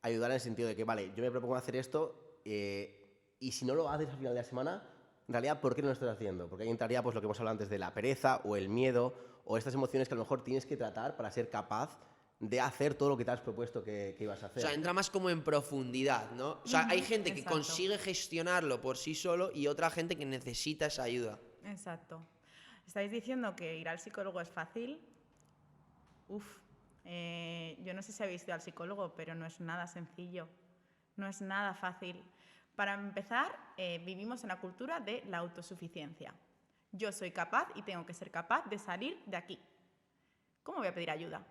ayudar en el sentido de que, vale, yo me propongo hacer esto y si no lo haces al final de la semana, en realidad, ¿por qué no lo estás haciendo? Porque ahí entraría pues, lo que hemos hablado antes de la pereza o el miedo o estas emociones que a lo mejor tienes que tratar para ser capaz de hacer todo lo que te has propuesto que ibas a hacer. O sea, entra más como en profundidad, ¿no? O sea, hay gente que consigue gestionarlo por sí solo y otra gente que necesita esa ayuda. Exacto. ¿Estáis diciendo que ir al psicólogo es fácil? Yo no sé si habéis ido al psicólogo, pero no es nada sencillo. No es nada fácil. Para empezar, vivimos en la cultura de la autosuficiencia. Yo soy capaz y tengo que ser capaz de salir de aquí. ¿Cómo voy a pedir ayuda?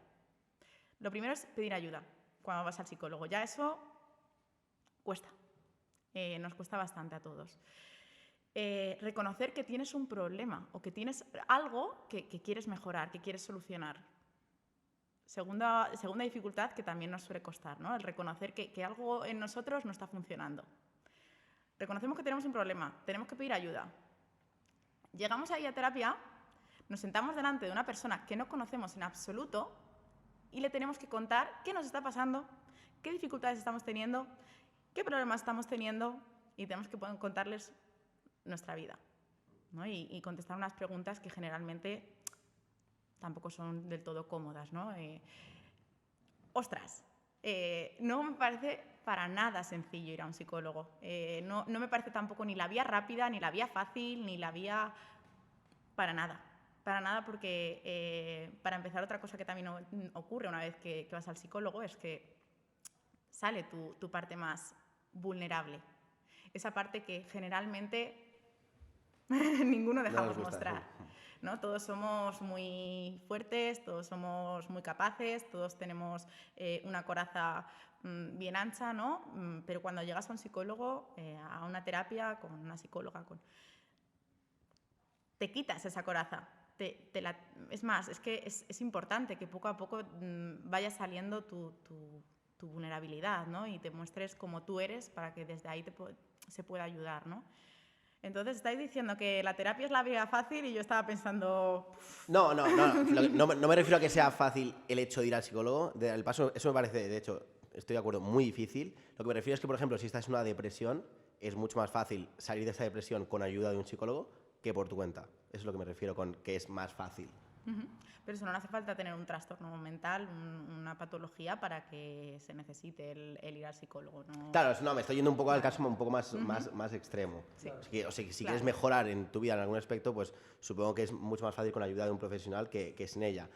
Lo primero es pedir ayuda cuando vas al psicólogo. Ya eso cuesta. Nos cuesta bastante a todos. Reconocer que tienes un problema o que tienes algo que quieres mejorar, que quieres solucionar. Segunda dificultad que también nos suele costar, ¿no? El reconocer que algo en nosotros no está funcionando. Reconocemos que tenemos un problema, tenemos que pedir ayuda. Llegamos ahí a terapia, nos sentamos delante de una persona que no conocemos en absoluto y le tenemos que contar qué nos está pasando, qué dificultades estamos teniendo, qué problemas estamos teniendo y tenemos que contarles nuestra vida, ¿no? Y contestar unas preguntas que generalmente tampoco son del todo cómodas, ¿no? No me parece para nada sencillo ir a un psicólogo. No me parece tampoco ni la vía rápida, ni la vía fácil, ni la vía... Para nada. Para nada porque, para empezar, otra cosa que también ocurre una vez que vas al psicólogo es que sale tu parte más vulnerable. Esa parte que generalmente ninguno dejamos mostrar, ¿no? Todos somos muy fuertes, todos somos muy capaces, todos tenemos una coraza bien ancha, ¿no? Pero cuando llegas a un psicólogo, a una terapia con una psicóloga, te quitas esa coraza. Es más, es que es importante que poco a poco vaya saliendo tu vulnerabilidad, ¿no? Y te muestres como tú eres para que desde ahí se pueda ayudar, ¿no? Entonces, estáis diciendo que la terapia es la vía fácil y yo estaba pensando... No me refiero a que sea fácil el hecho de ir al psicólogo. El paso, eso me parece, de hecho, estoy de acuerdo, muy difícil. Lo que me refiero es que, por ejemplo, si estás en una depresión, es mucho más fácil salir de esa depresión con ayuda de un psicólogo que por tu cuenta. Eso es lo que me refiero con que es más fácil. Pero eso no hace falta tener un trastorno mental, una patología para que se necesite el ir al psicólogo, ¿no? Claro, no, me estoy yendo un poco al caso un poco más extremo. Sí. Si quieres mejorar en tu vida en algún aspecto, pues supongo que es mucho más fácil con la ayuda de un profesional que sin ella.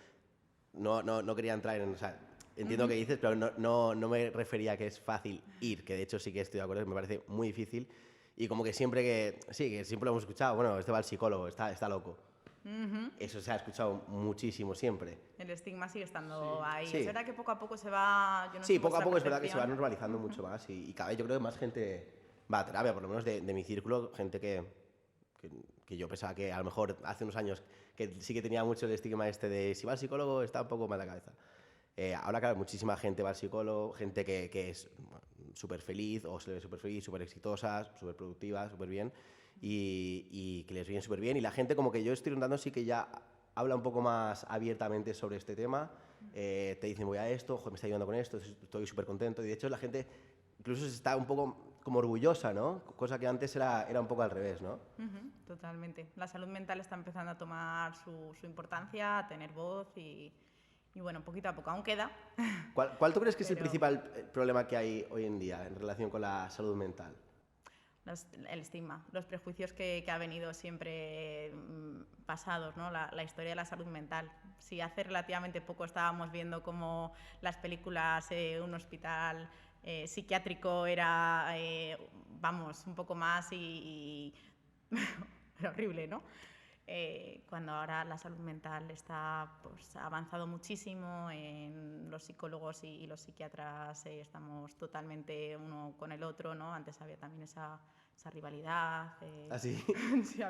No quería entrar en... O sea, entiendo lo que dices, pero no me refería a que es fácil ir, que de hecho sí que estoy de acuerdo, me parece muy difícil. Y como que siempre que siempre lo hemos escuchado, bueno, este va al psicólogo, está loco. Eso se ha escuchado muchísimo siempre. El estigma sigue estando ahí. Sí. Es verdad que poco a poco se va... Yo no Sí, sé poco a vuestra poco es verdad que se va percepción. normalizando mucho más y cada vez yo creo que más gente va a terapia, por lo menos de mi círculo, gente que yo pensaba que a lo mejor hace unos años que sí que tenía mucho el estigma este de si va al psicólogo está un poco mal de la cabeza. Ahora, claro, muchísima gente va al psicólogo, gente que es súper feliz o se le ve súper feliz, súper exitosa, súper productiva, súper bien y que les viene súper bien. Y la gente como que yo estoy notando sí que ya habla un poco más abiertamente sobre este tema. Te dicen voy a esto, joder, me está ayudando con esto, estoy súper contento. Y de hecho la gente incluso está un poco como orgullosa, ¿no? Cosa que antes era un poco al revés, ¿no? Totalmente. La salud mental está empezando a tomar su importancia, a tener voz y bueno, poquito a poco. Aún queda. ¿Cuál tú crees que es el Pero- principal problema que hay hoy en día en relación con la salud mental? El estigma, los prejuicios que ha venido siempre pasados, ¿no? La historia de la salud mental. Si hace relativamente poco estábamos viendo cómo las películas, un hospital psiquiátrico era, vamos, un poco más era horrible, ¿no? Cuando ahora la salud mental pues, ha avanzado muchísimo, en los psicólogos y los psiquiatras estamos totalmente uno con el otro, ¿no? Antes había también esa rivalidad. ¿Ah, sí? Sí,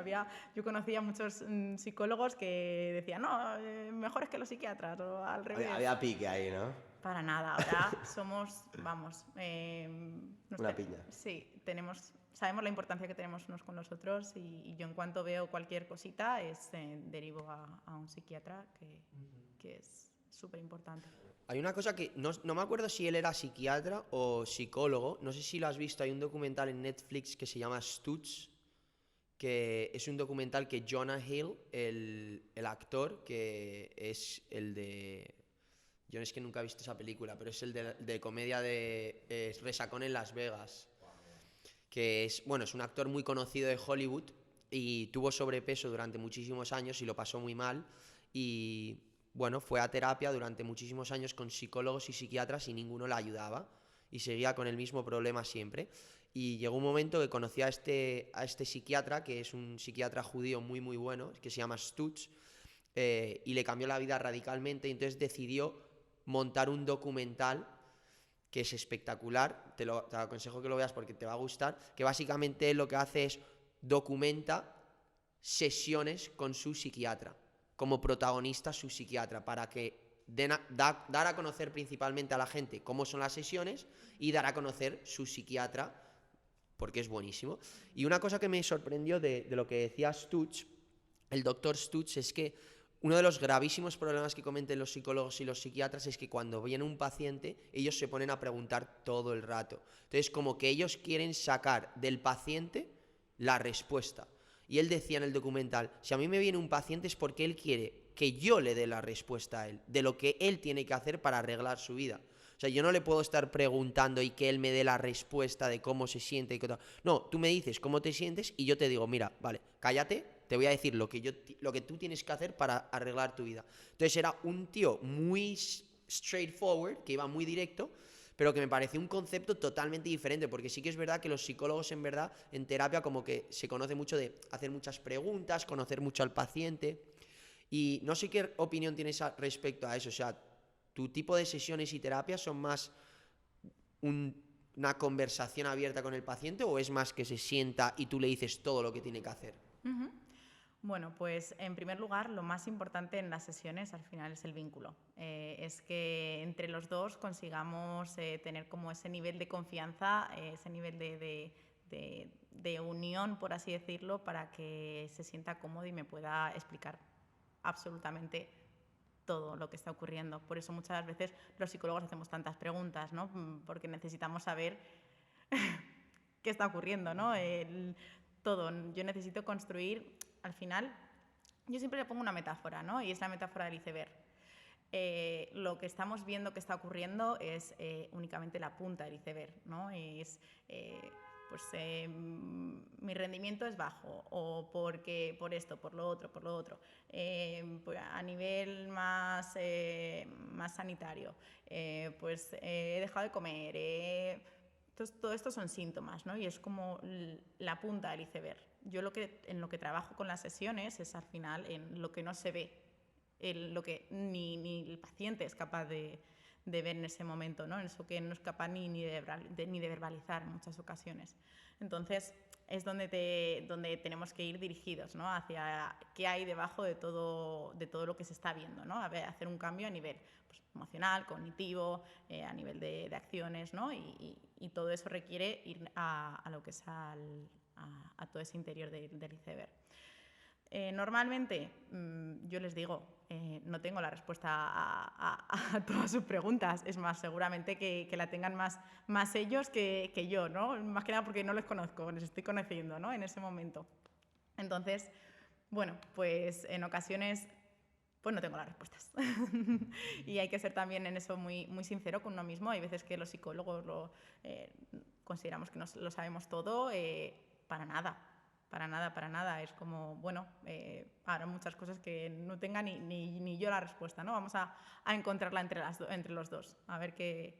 yo conocía muchos psicólogos que decían, no, mejores que los psiquiatras, o al revés. Había pique ahí, ¿no? Para nada, ahora somos, vamos, Una piña. Sí, sabemos la importancia que tenemos unos con los otros y yo en cuanto veo cualquier cosita derivo a un psiquiatra que es súper importante. Hay una cosa que no me acuerdo si él era psiquiatra o psicólogo, no sé si lo has visto, hay un documental en Netflix que se llama Stutz, que es un documental que Jonah Hill, el actor, que es el de... Yo es que nunca he visto esa película, pero es el de comedia de Resacón en Las Vegas, que es, bueno, es un actor muy conocido de Hollywood y tuvo sobrepeso durante muchísimos años y lo pasó muy mal y, bueno, fue a terapia durante muchísimos años con psicólogos y psiquiatras y ninguno le ayudaba y seguía con el mismo problema siempre. Y llegó un momento que conocí a este psiquiatra, que es un psiquiatra judío muy muy bueno, que se llama Stutz, y le cambió la vida radicalmente y entonces decidió montar un documental que es espectacular, te aconsejo que lo veas porque te va a gustar, que básicamente lo que hace es documenta sesiones con su psiquiatra, como protagonista su psiquiatra, para que dar a conocer principalmente a la gente cómo son las sesiones y dar a conocer su psiquiatra, porque es buenísimo. Y una cosa que me sorprendió de lo que decía Stutz, el doctor Stutz, es que uno de los gravísimos problemas que cometen los psicólogos y los psiquiatras es que cuando viene un paciente, ellos se ponen a preguntar todo el rato. Entonces, como que ellos quieren sacar del paciente la respuesta. Y él decía en el documental, si a mí me viene un paciente es porque él quiere que yo le dé la respuesta a él, de lo que él tiene que hacer para arreglar su vida. O sea, yo no le puedo estar preguntando y que él me dé la respuesta de cómo se siente y qué tal. No, tú me dices cómo te sientes y yo te digo, mira, vale, cállate, te voy a decir lo que tú tienes que hacer para arreglar tu vida. Entonces era un tío muy straightforward, que iba muy directo, pero que me pareció un concepto totalmente diferente, porque sí que es verdad que los psicólogos en verdad en terapia como que se conoce mucho de hacer muchas preguntas, conocer mucho al paciente, y no sé qué opinión tienes respecto a eso. O sea, ¿tu tipo de sesiones y terapias son más una conversación abierta con el paciente o es más que se sienta y tú le dices todo lo que tiene que hacer? Bueno, pues en primer lugar, lo más importante en las sesiones al final es el vínculo. Es que entre los dos consigamos tener como ese nivel de confianza, ese nivel de unión, por así decirlo, para que se sienta cómodo y me pueda explicar absolutamente todo lo que está ocurriendo. Por eso muchas veces los psicólogos hacemos tantas preguntas, ¿no? Porque necesitamos saber qué está ocurriendo, ¿no? Todo. Yo necesito construir, al final, yo siempre le pongo una metáfora, ¿no? Y es la metáfora del iceberg. Lo que estamos viendo que está ocurriendo es únicamente la punta del iceberg, ¿no? Es, mi rendimiento es bajo, o porque por esto, por lo otro. Pues a nivel más sanitario, he dejado de comer, Entonces, todo esto son síntomas, ¿no? Y es como la punta del iceberg. Yo en lo que trabajo con las sesiones es al final en lo que no se ve, en lo que ni el paciente es capaz de ver en ese momento, ¿no? En eso que no es capaz ni de verbalizar en muchas ocasiones. Entonces, es donde tenemos que ir dirigidos, ¿no? Hacia qué hay debajo de todo lo que se está viendo, ¿no? Hacer un cambio a nivel pues, emocional, cognitivo, a nivel de acciones, ¿no? Y todo eso requiere ir a lo que es a todo ese interior del iceberg. Normalmente, yo les digo, no tengo la respuesta a todas sus preguntas. Es más, seguramente que la tengan más ellos que yo, ¿no? Más que nada porque no les conozco, les estoy conociendo, ¿no? En ese momento. Entonces, bueno, pues en ocasiones pues no tengo las respuestas. Y hay que ser también en eso muy, muy sincero con uno mismo. Hay veces que los psicólogos consideramos que lo sabemos todo, para nada. Es como, bueno, habrá muchas cosas que no tenga ni yo la respuesta, ¿no? Vamos a encontrarla entre los dos, a ver qué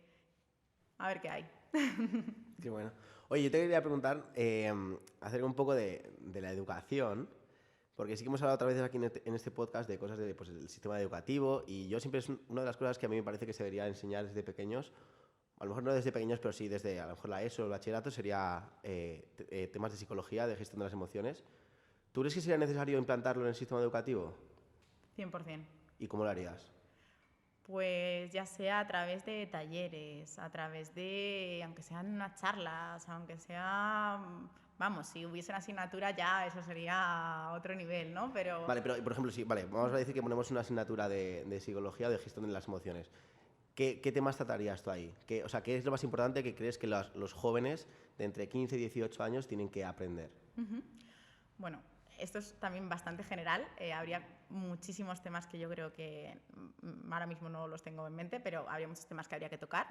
hay. Qué bueno. Oye, yo te quería preguntar acerca un poco de la educación, porque sí que hemos hablado otra vez aquí en este podcast de cosas del sistema educativo, y yo siempre es una de las cosas que a mí me parece que se debería enseñar desde pequeños. A lo mejor no desde pequeños, pero sí desde a lo mejor la ESO o el bachillerato, sería temas de psicología, de gestión de las emociones. ¿Tú crees que sería necesario implantarlo en el sistema educativo? 100%. ¿Y cómo lo harías? Pues ya sea a través de talleres, a través de, aunque sean unas charlas, aunque sea, vamos, si hubiese una asignatura ya eso sería otro nivel, ¿no? Pero... Vale, pero por ejemplo, sí, vale, vamos a decir que ponemos una asignatura de psicología o de gestión de las emociones. ¿Qué temas tratarías tú ahí? ¿Qué es lo más importante que crees que los jóvenes de entre 15 y 18 años tienen que aprender? Bueno, esto es también bastante general. Habría muchísimos temas que yo creo que ahora mismo no los tengo en mente, pero habría muchos temas que habría que tocar,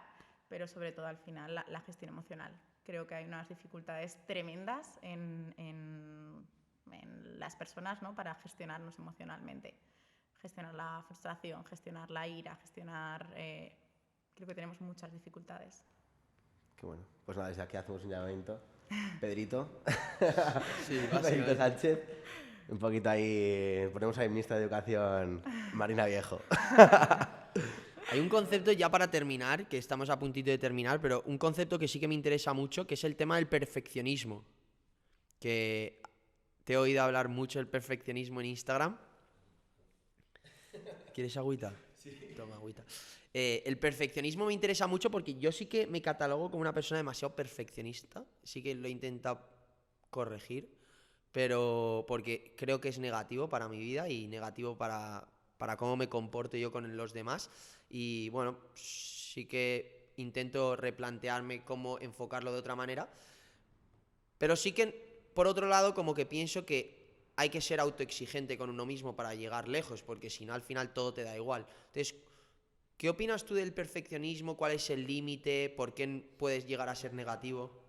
pero sobre todo al final la gestión emocional. Creo que hay unas dificultades tremendas en las personas, ¿no? Para gestionarnos emocionalmente. Gestionar la frustración, gestionar la ira, creo que tenemos muchas dificultades. Qué bueno. Pues nada, desde aquí hacemos un llamamiento. Pedrito. Sí, Pedrito Sánchez. Un poquito ahí, ponemos ahí ministra de Educación, Marina Viejo. Hay un concepto ya para terminar, que estamos a puntito de terminar, pero un concepto que sí que me interesa mucho, que es el tema del perfeccionismo. Que te he oído hablar mucho del perfeccionismo en Instagram. ¿Quieres agüita? Sí. Toma agüita. El perfeccionismo me interesa mucho porque yo sí que me catalogo como una persona demasiado perfeccionista. Sí que lo he intentado corregir, pero porque creo que es negativo para mi vida y negativo para cómo me comporto yo con los demás. Y bueno, sí que intento replantearme cómo enfocarlo de otra manera. Pero sí que, por otro lado, como que pienso que hay que ser autoexigente con uno mismo para llegar lejos, porque si no, al final todo te da igual. Entonces, ¿qué opinas tú del perfeccionismo? ¿Cuál es el límite? ¿Por qué puedes llegar a ser negativo?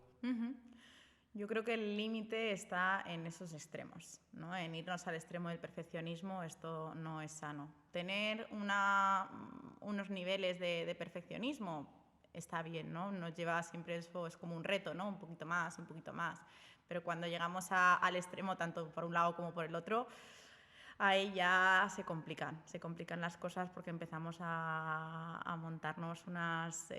Yo creo que el límite está en esos extremos, ¿no? En irnos al extremo del perfeccionismo, esto no es sano. Tener unos niveles de perfeccionismo está bien, ¿no? Nos lleva siempre, eso es como un reto, ¿no? Un poquito más, un poquito más. Pero cuando llegamos al extremo, tanto por un lado como por el otro, ahí ya se complican las cosas porque empezamos a montarnos unas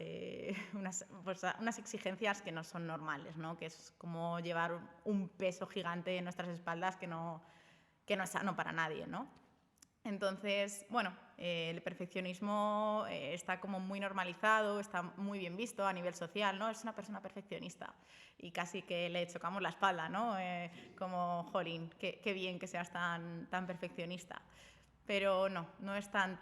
exigencias que no son normales, ¿no? Que es como llevar un peso gigante en nuestras espaldas que no es sano para nadie, ¿no? Entonces, bueno, el perfeccionismo está como muy normalizado, está muy bien visto a nivel social, ¿no? Es una persona perfeccionista y casi que le chocamos la espalda, ¿no? Como, jolín, qué bien que seas tan perfeccionista. Pero no es tan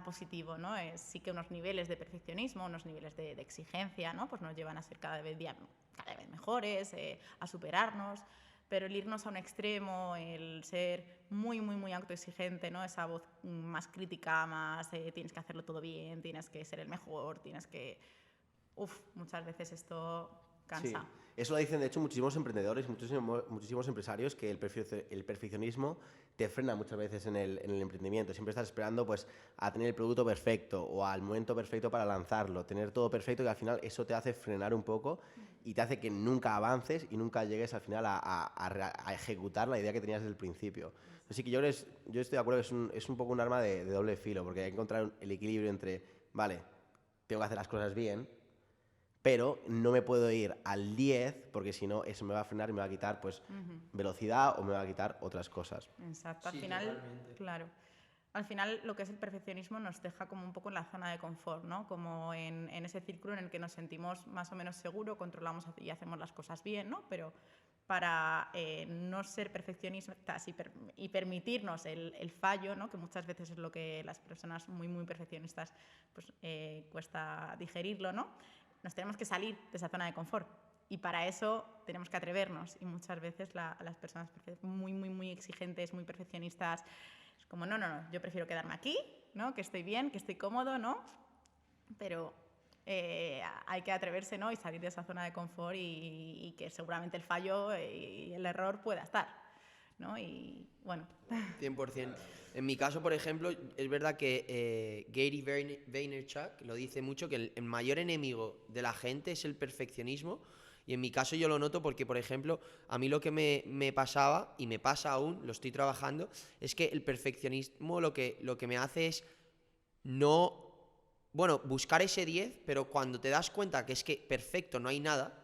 positivo, ¿no? Sí que unos niveles de perfeccionismo, unos niveles de exigencia, ¿no? Pues nos llevan a ser cada vez mejores, a superarnos. Pero el irnos a un extremo, el ser muy, muy, muy autoexigente, ¿no? Esa voz más crítica, más tienes que hacerlo todo bien, tienes que ser el mejor, muchas veces esto cansa. Sí. Eso lo dicen, de hecho, muchísimos emprendedores, muchísimos empresarios, que el perfeccionismo te frena muchas veces en el emprendimiento. Siempre estás esperando pues, a tener el producto perfecto o al momento perfecto para lanzarlo, tener todo perfecto, y al final eso te hace frenar un poco y te hace que nunca avances y nunca llegues al final a ejecutar la idea que tenías desde el principio. Así que yo estoy de acuerdo que es un poco un arma de doble filo, porque hay que encontrar el equilibrio entre, vale, tengo que hacer las cosas bien, pero no me puedo ir al 10 porque si no eso me va a frenar y me va a quitar pues velocidad o me va a quitar otras cosas. Exacto, al Sí, final, totalmente. claro. Al final lo que es el perfeccionismo nos deja como un poco en la zona de confort, ¿no? Como en ese círculo en el que nos sentimos más o menos seguros, controlamos y hacemos las cosas bien, ¿no? Pero para no ser perfeccionistas y permitirnos el fallo, ¿no? Que muchas veces es lo que las personas muy, muy perfeccionistas pues, cuesta digerirlo, ¿no? Nos tenemos que salir de esa zona de confort. Y para eso tenemos que atrevernos. Y muchas veces las personas muy, muy, muy exigentes, muy perfeccionistas, es como, no, yo prefiero quedarme aquí, ¿no? Que estoy bien, que estoy cómodo, ¿no? Pero hay que atreverse, ¿no? Y salir de esa zona de confort y que seguramente el fallo y el error pueda estar, ¿no? Y bueno. 100%. En mi caso, por ejemplo, es verdad que Gary Vaynerchuk lo dice mucho, que el mayor enemigo de la gente es el perfeccionismo. Y en mi caso yo lo noto porque, por ejemplo, a mí lo que me pasaba, y me pasa aún, lo estoy trabajando, es que el perfeccionismo lo que me hace es no... Bueno, buscar ese 10, pero cuando te das cuenta que es que perfecto no hay nada,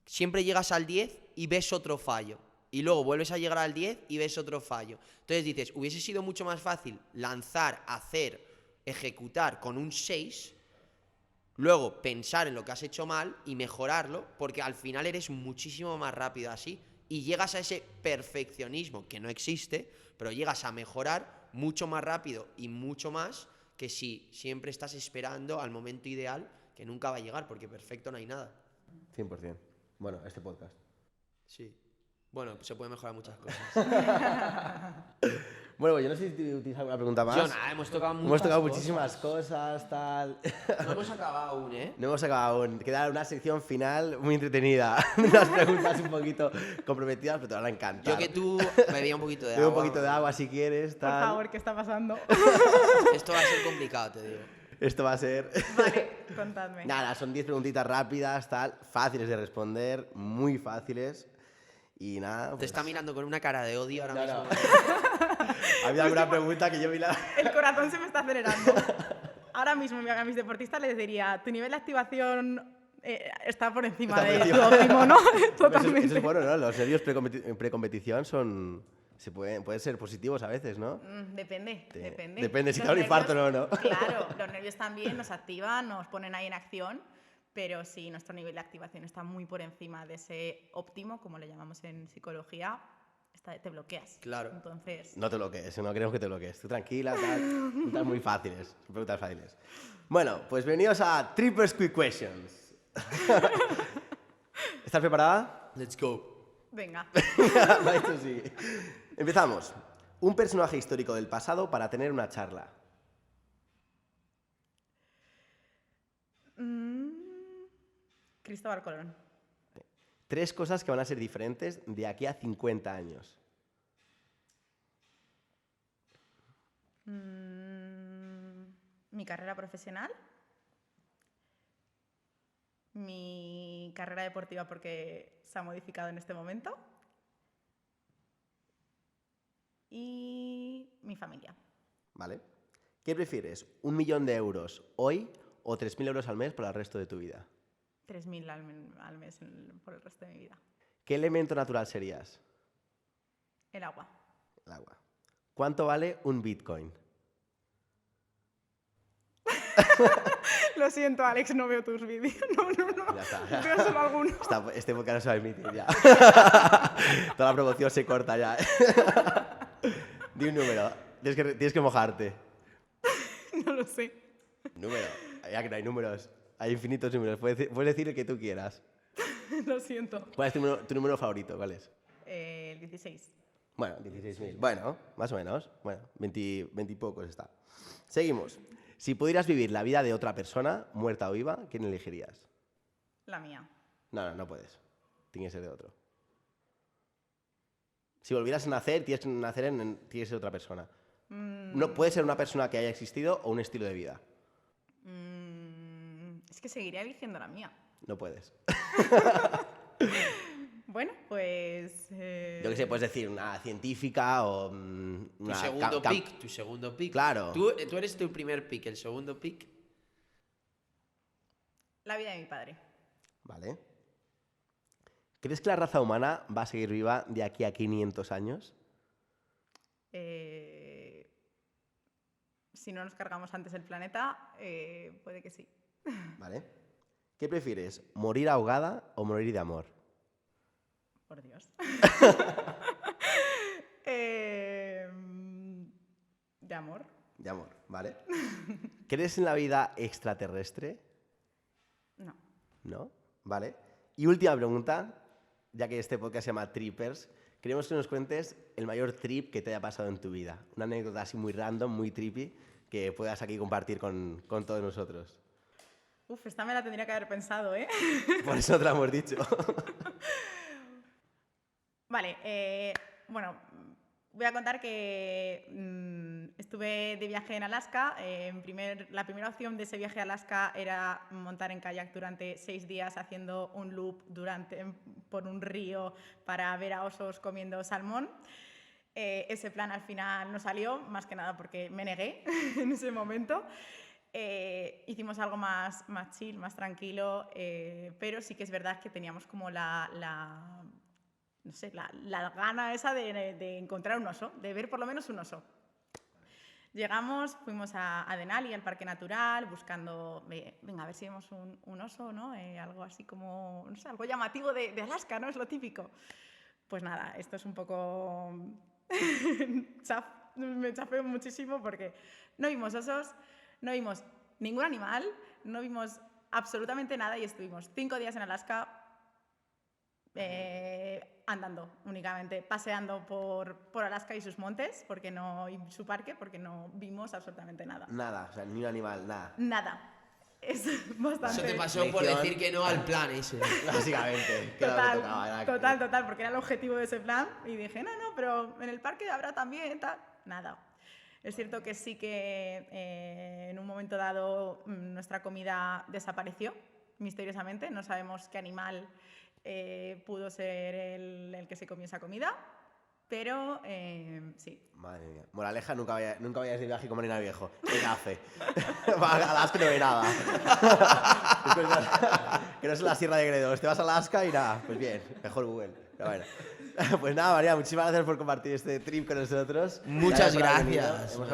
siempre llegas al 10 y ves otro fallo. Y luego vuelves a llegar al 10 y ves otro fallo. Entonces dices, hubiese sido mucho más fácil lanzar, hacer, ejecutar con un 6, luego pensar en lo que has hecho mal y mejorarlo, porque al final eres muchísimo más rápido así y llegas a ese perfeccionismo que no existe, pero llegas a mejorar mucho más rápido y mucho más que si siempre estás esperando al momento ideal, que nunca va a llegar, porque perfecto no hay nada. 100%. Bueno, este podcast. Sí. Bueno, se puede mejorar muchas cosas. Bueno, pues yo no sé si tienes alguna pregunta más. Yo nada, hemos tocado muchas Hemos tocado cosas. muchísimas cosas, tal. No hemos acabado aún, ¿eh? No hemos acabado aún. Queda una sección final muy entretenida. Unas preguntas un poquito comprometidas, pero te van a encantar. Yo que tú bebía un poquito de Bebe agua. un poquito de agua si quieres, Por tal. favor, ¿qué está pasando? Esto va a ser complicado, te digo. Esto va a ser... Vale, contadme. Nada, son 10 preguntitas rápidas, tal, fáciles de responder, muy fáciles. Y nada, Te pues... está mirando con una cara de odio ahora No, mismo. no. Había alguna pregunta que yo vi la... El corazón se me está acelerando. Ahora mismo a mis deportistas les diría, tu nivel de activación está por encima Está por de encima. tu óptimo, ¿no? Eso Totalmente. es bueno, ¿no? Los nervios precompetición son... pueden ser positivos a veces, ¿no? Depende. Depende si Los te da un infarto o no. Claro, los nervios también nos activan, nos ponen ahí en acción, pero si nuestro nivel de activación está muy por encima de ese óptimo, como le llamamos en psicología, te bloqueas. Claro. Entonces, No te bloquees, no queremos que te bloquees. Tú tranquila, tal. Preguntas muy fáciles. Preguntas fáciles. Bueno, pues bienvenidos a Trippers Quick Questions. ¿Estás preparada? Let's go. venga. Esto sí. Empezamos. Un personaje histórico del pasado para tener una charla. Cristóbal Colón. 3 cosas que van a ser diferentes de aquí a 50 años. Mi carrera profesional. Mi carrera deportiva porque se ha modificado en este momento. Y mi familia. ¿Vale? ¿Qué prefieres? ¿1 millón de euros hoy o 3.000 euros al mes para el resto de tu vida? 3.000 al mes por el resto de mi vida. ¿Qué elemento natural serías? El agua. El agua. ¿Cuánto vale un Bitcoin? Lo siento, Alex, no veo tus vídeos. No. Ya está. Veo solo algunos. Este podcast no se va a emitir ya. Toda la promoción se corta ya. Di un número. Tienes que mojarte. No lo sé. Número. Ya que no hay números. Hay infinitos números. Puedes decir el que tú quieras. Lo siento. ¿Cuál es tu número favorito? ¿Cuál es? El 16. Bueno, 16.000. Bueno, más o menos. Bueno, 20 y pocos está. Seguimos. Si pudieras vivir la vida de otra persona, muerta o viva, ¿quién elegirías? La mía. No, no puedes. Tiene que ser de otro. Si volvieras a nacer, tienes que nacer tiene que ser otra persona. No puede ser una persona que haya existido o un estilo de vida. Es que seguiría eligiendo la mía. No puedes. Bueno, pues... Yo qué sé, puedes decir una científica o una... Tu segundo pick. Claro. Tú eres tu primer pick, el segundo pick. La vida de mi padre. Vale. ¿Crees que la raza humana va a seguir viva de aquí a 500 años? Si no nos cargamos antes el planeta, puede que sí. Vale. ¿Qué prefieres, morir ahogada o morir de amor? Por Dios. De amor. De amor, vale. ¿Crees en la vida extraterrestre? No. ¿No? Vale. Y última pregunta, ya que este podcast se llama Trippers, queremos que nos cuentes el mayor trip que te haya pasado en tu vida. Una anécdota así muy random, muy trippy, que puedas aquí compartir con todos nosotros. Uf, esta me la tendría que haber pensado, ¿eh? Por eso te lo hemos dicho. Vale, bueno, voy a contar que estuve de viaje en Alaska. La primera opción de ese viaje a Alaska era montar en kayak durante 6 días haciendo un loop por un río para ver a osos comiendo salmón. Ese plan al final no salió, más que nada porque me negué en ese momento. Hicimos algo más chill, más tranquilo, pero sí que es verdad que teníamos como la gana esa de encontrar un oso, de ver por lo menos un oso. Llegamos, fuimos a Denali, al Parque Natural, buscando, venga, a ver si vemos un oso, ¿no? Algo así como, no sé, algo llamativo de Alaska, ¿no? Es lo típico. Pues nada, esto es un poco... me chafé muchísimo porque no vimos osos, no vimos ningún animal, no vimos absolutamente nada y estuvimos 5 días en Alaska andando únicamente, paseando por Alaska y sus montes y su parque, porque no vimos absolutamente nada. Nada, o sea, ni un animal, nada. Nada. Es bastante... Eso te pasó por decir que no al plan ese. Básicamente. Que era lo que tocaba, Total, porque era el objetivo de ese plan. Y dije, no, pero en el parque habrá también, tal. Nada. Es cierto que sí que en un momento dado nuestra comida desapareció misteriosamente. No sabemos qué animal pudo ser el que se comió esa comida, pero sí. Madre mía. Moraleja, nunca vayas de viaje con Marina Viejo. Qué gafe. A Alaska no ve nada. Que no es la Sierra de Gredos. Te vas a Alaska y nada, pues bien, mejor Google. Pero bueno. Pues nada, María, muchísimas gracias por compartir este trip con nosotros. Muchas gracias. Hemos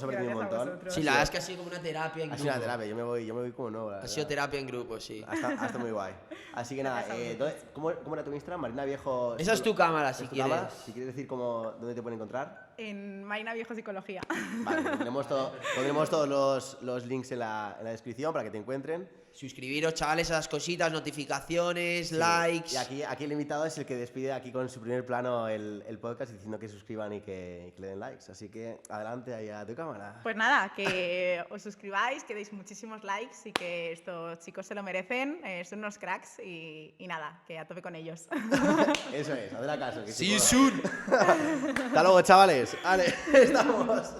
aprendido un montón. Sí, la verdad es que ha sido como una terapia en grupo. Ha sido una terapia, yo me voy como no. Ha sido terapia en grupo, sí. Ha estado muy guay. Así que nada, ¿cómo era tu Instagram? Marina Viejo... Esa es tu cámara, si quieres. Si quieres decir dónde te pueden encontrar. En Marina Viejo Psicología. Vale, pondremos todos los links en la descripción para que te encuentren. Suscribiros, chavales, a las cositas, notificaciones, likes. Y aquí el invitado es el que despide aquí con su primer plano el podcast diciendo que suscriban y que le den likes. Así que adelante ahí a tu cámara. Pues nada, que os suscribáis, que deis muchísimos likes y que estos chicos se lo merecen. Son unos cracks y nada, que a tope con ellos. Eso es, haz caso. See you soon. Hasta luego, chavales. Vale, estamos.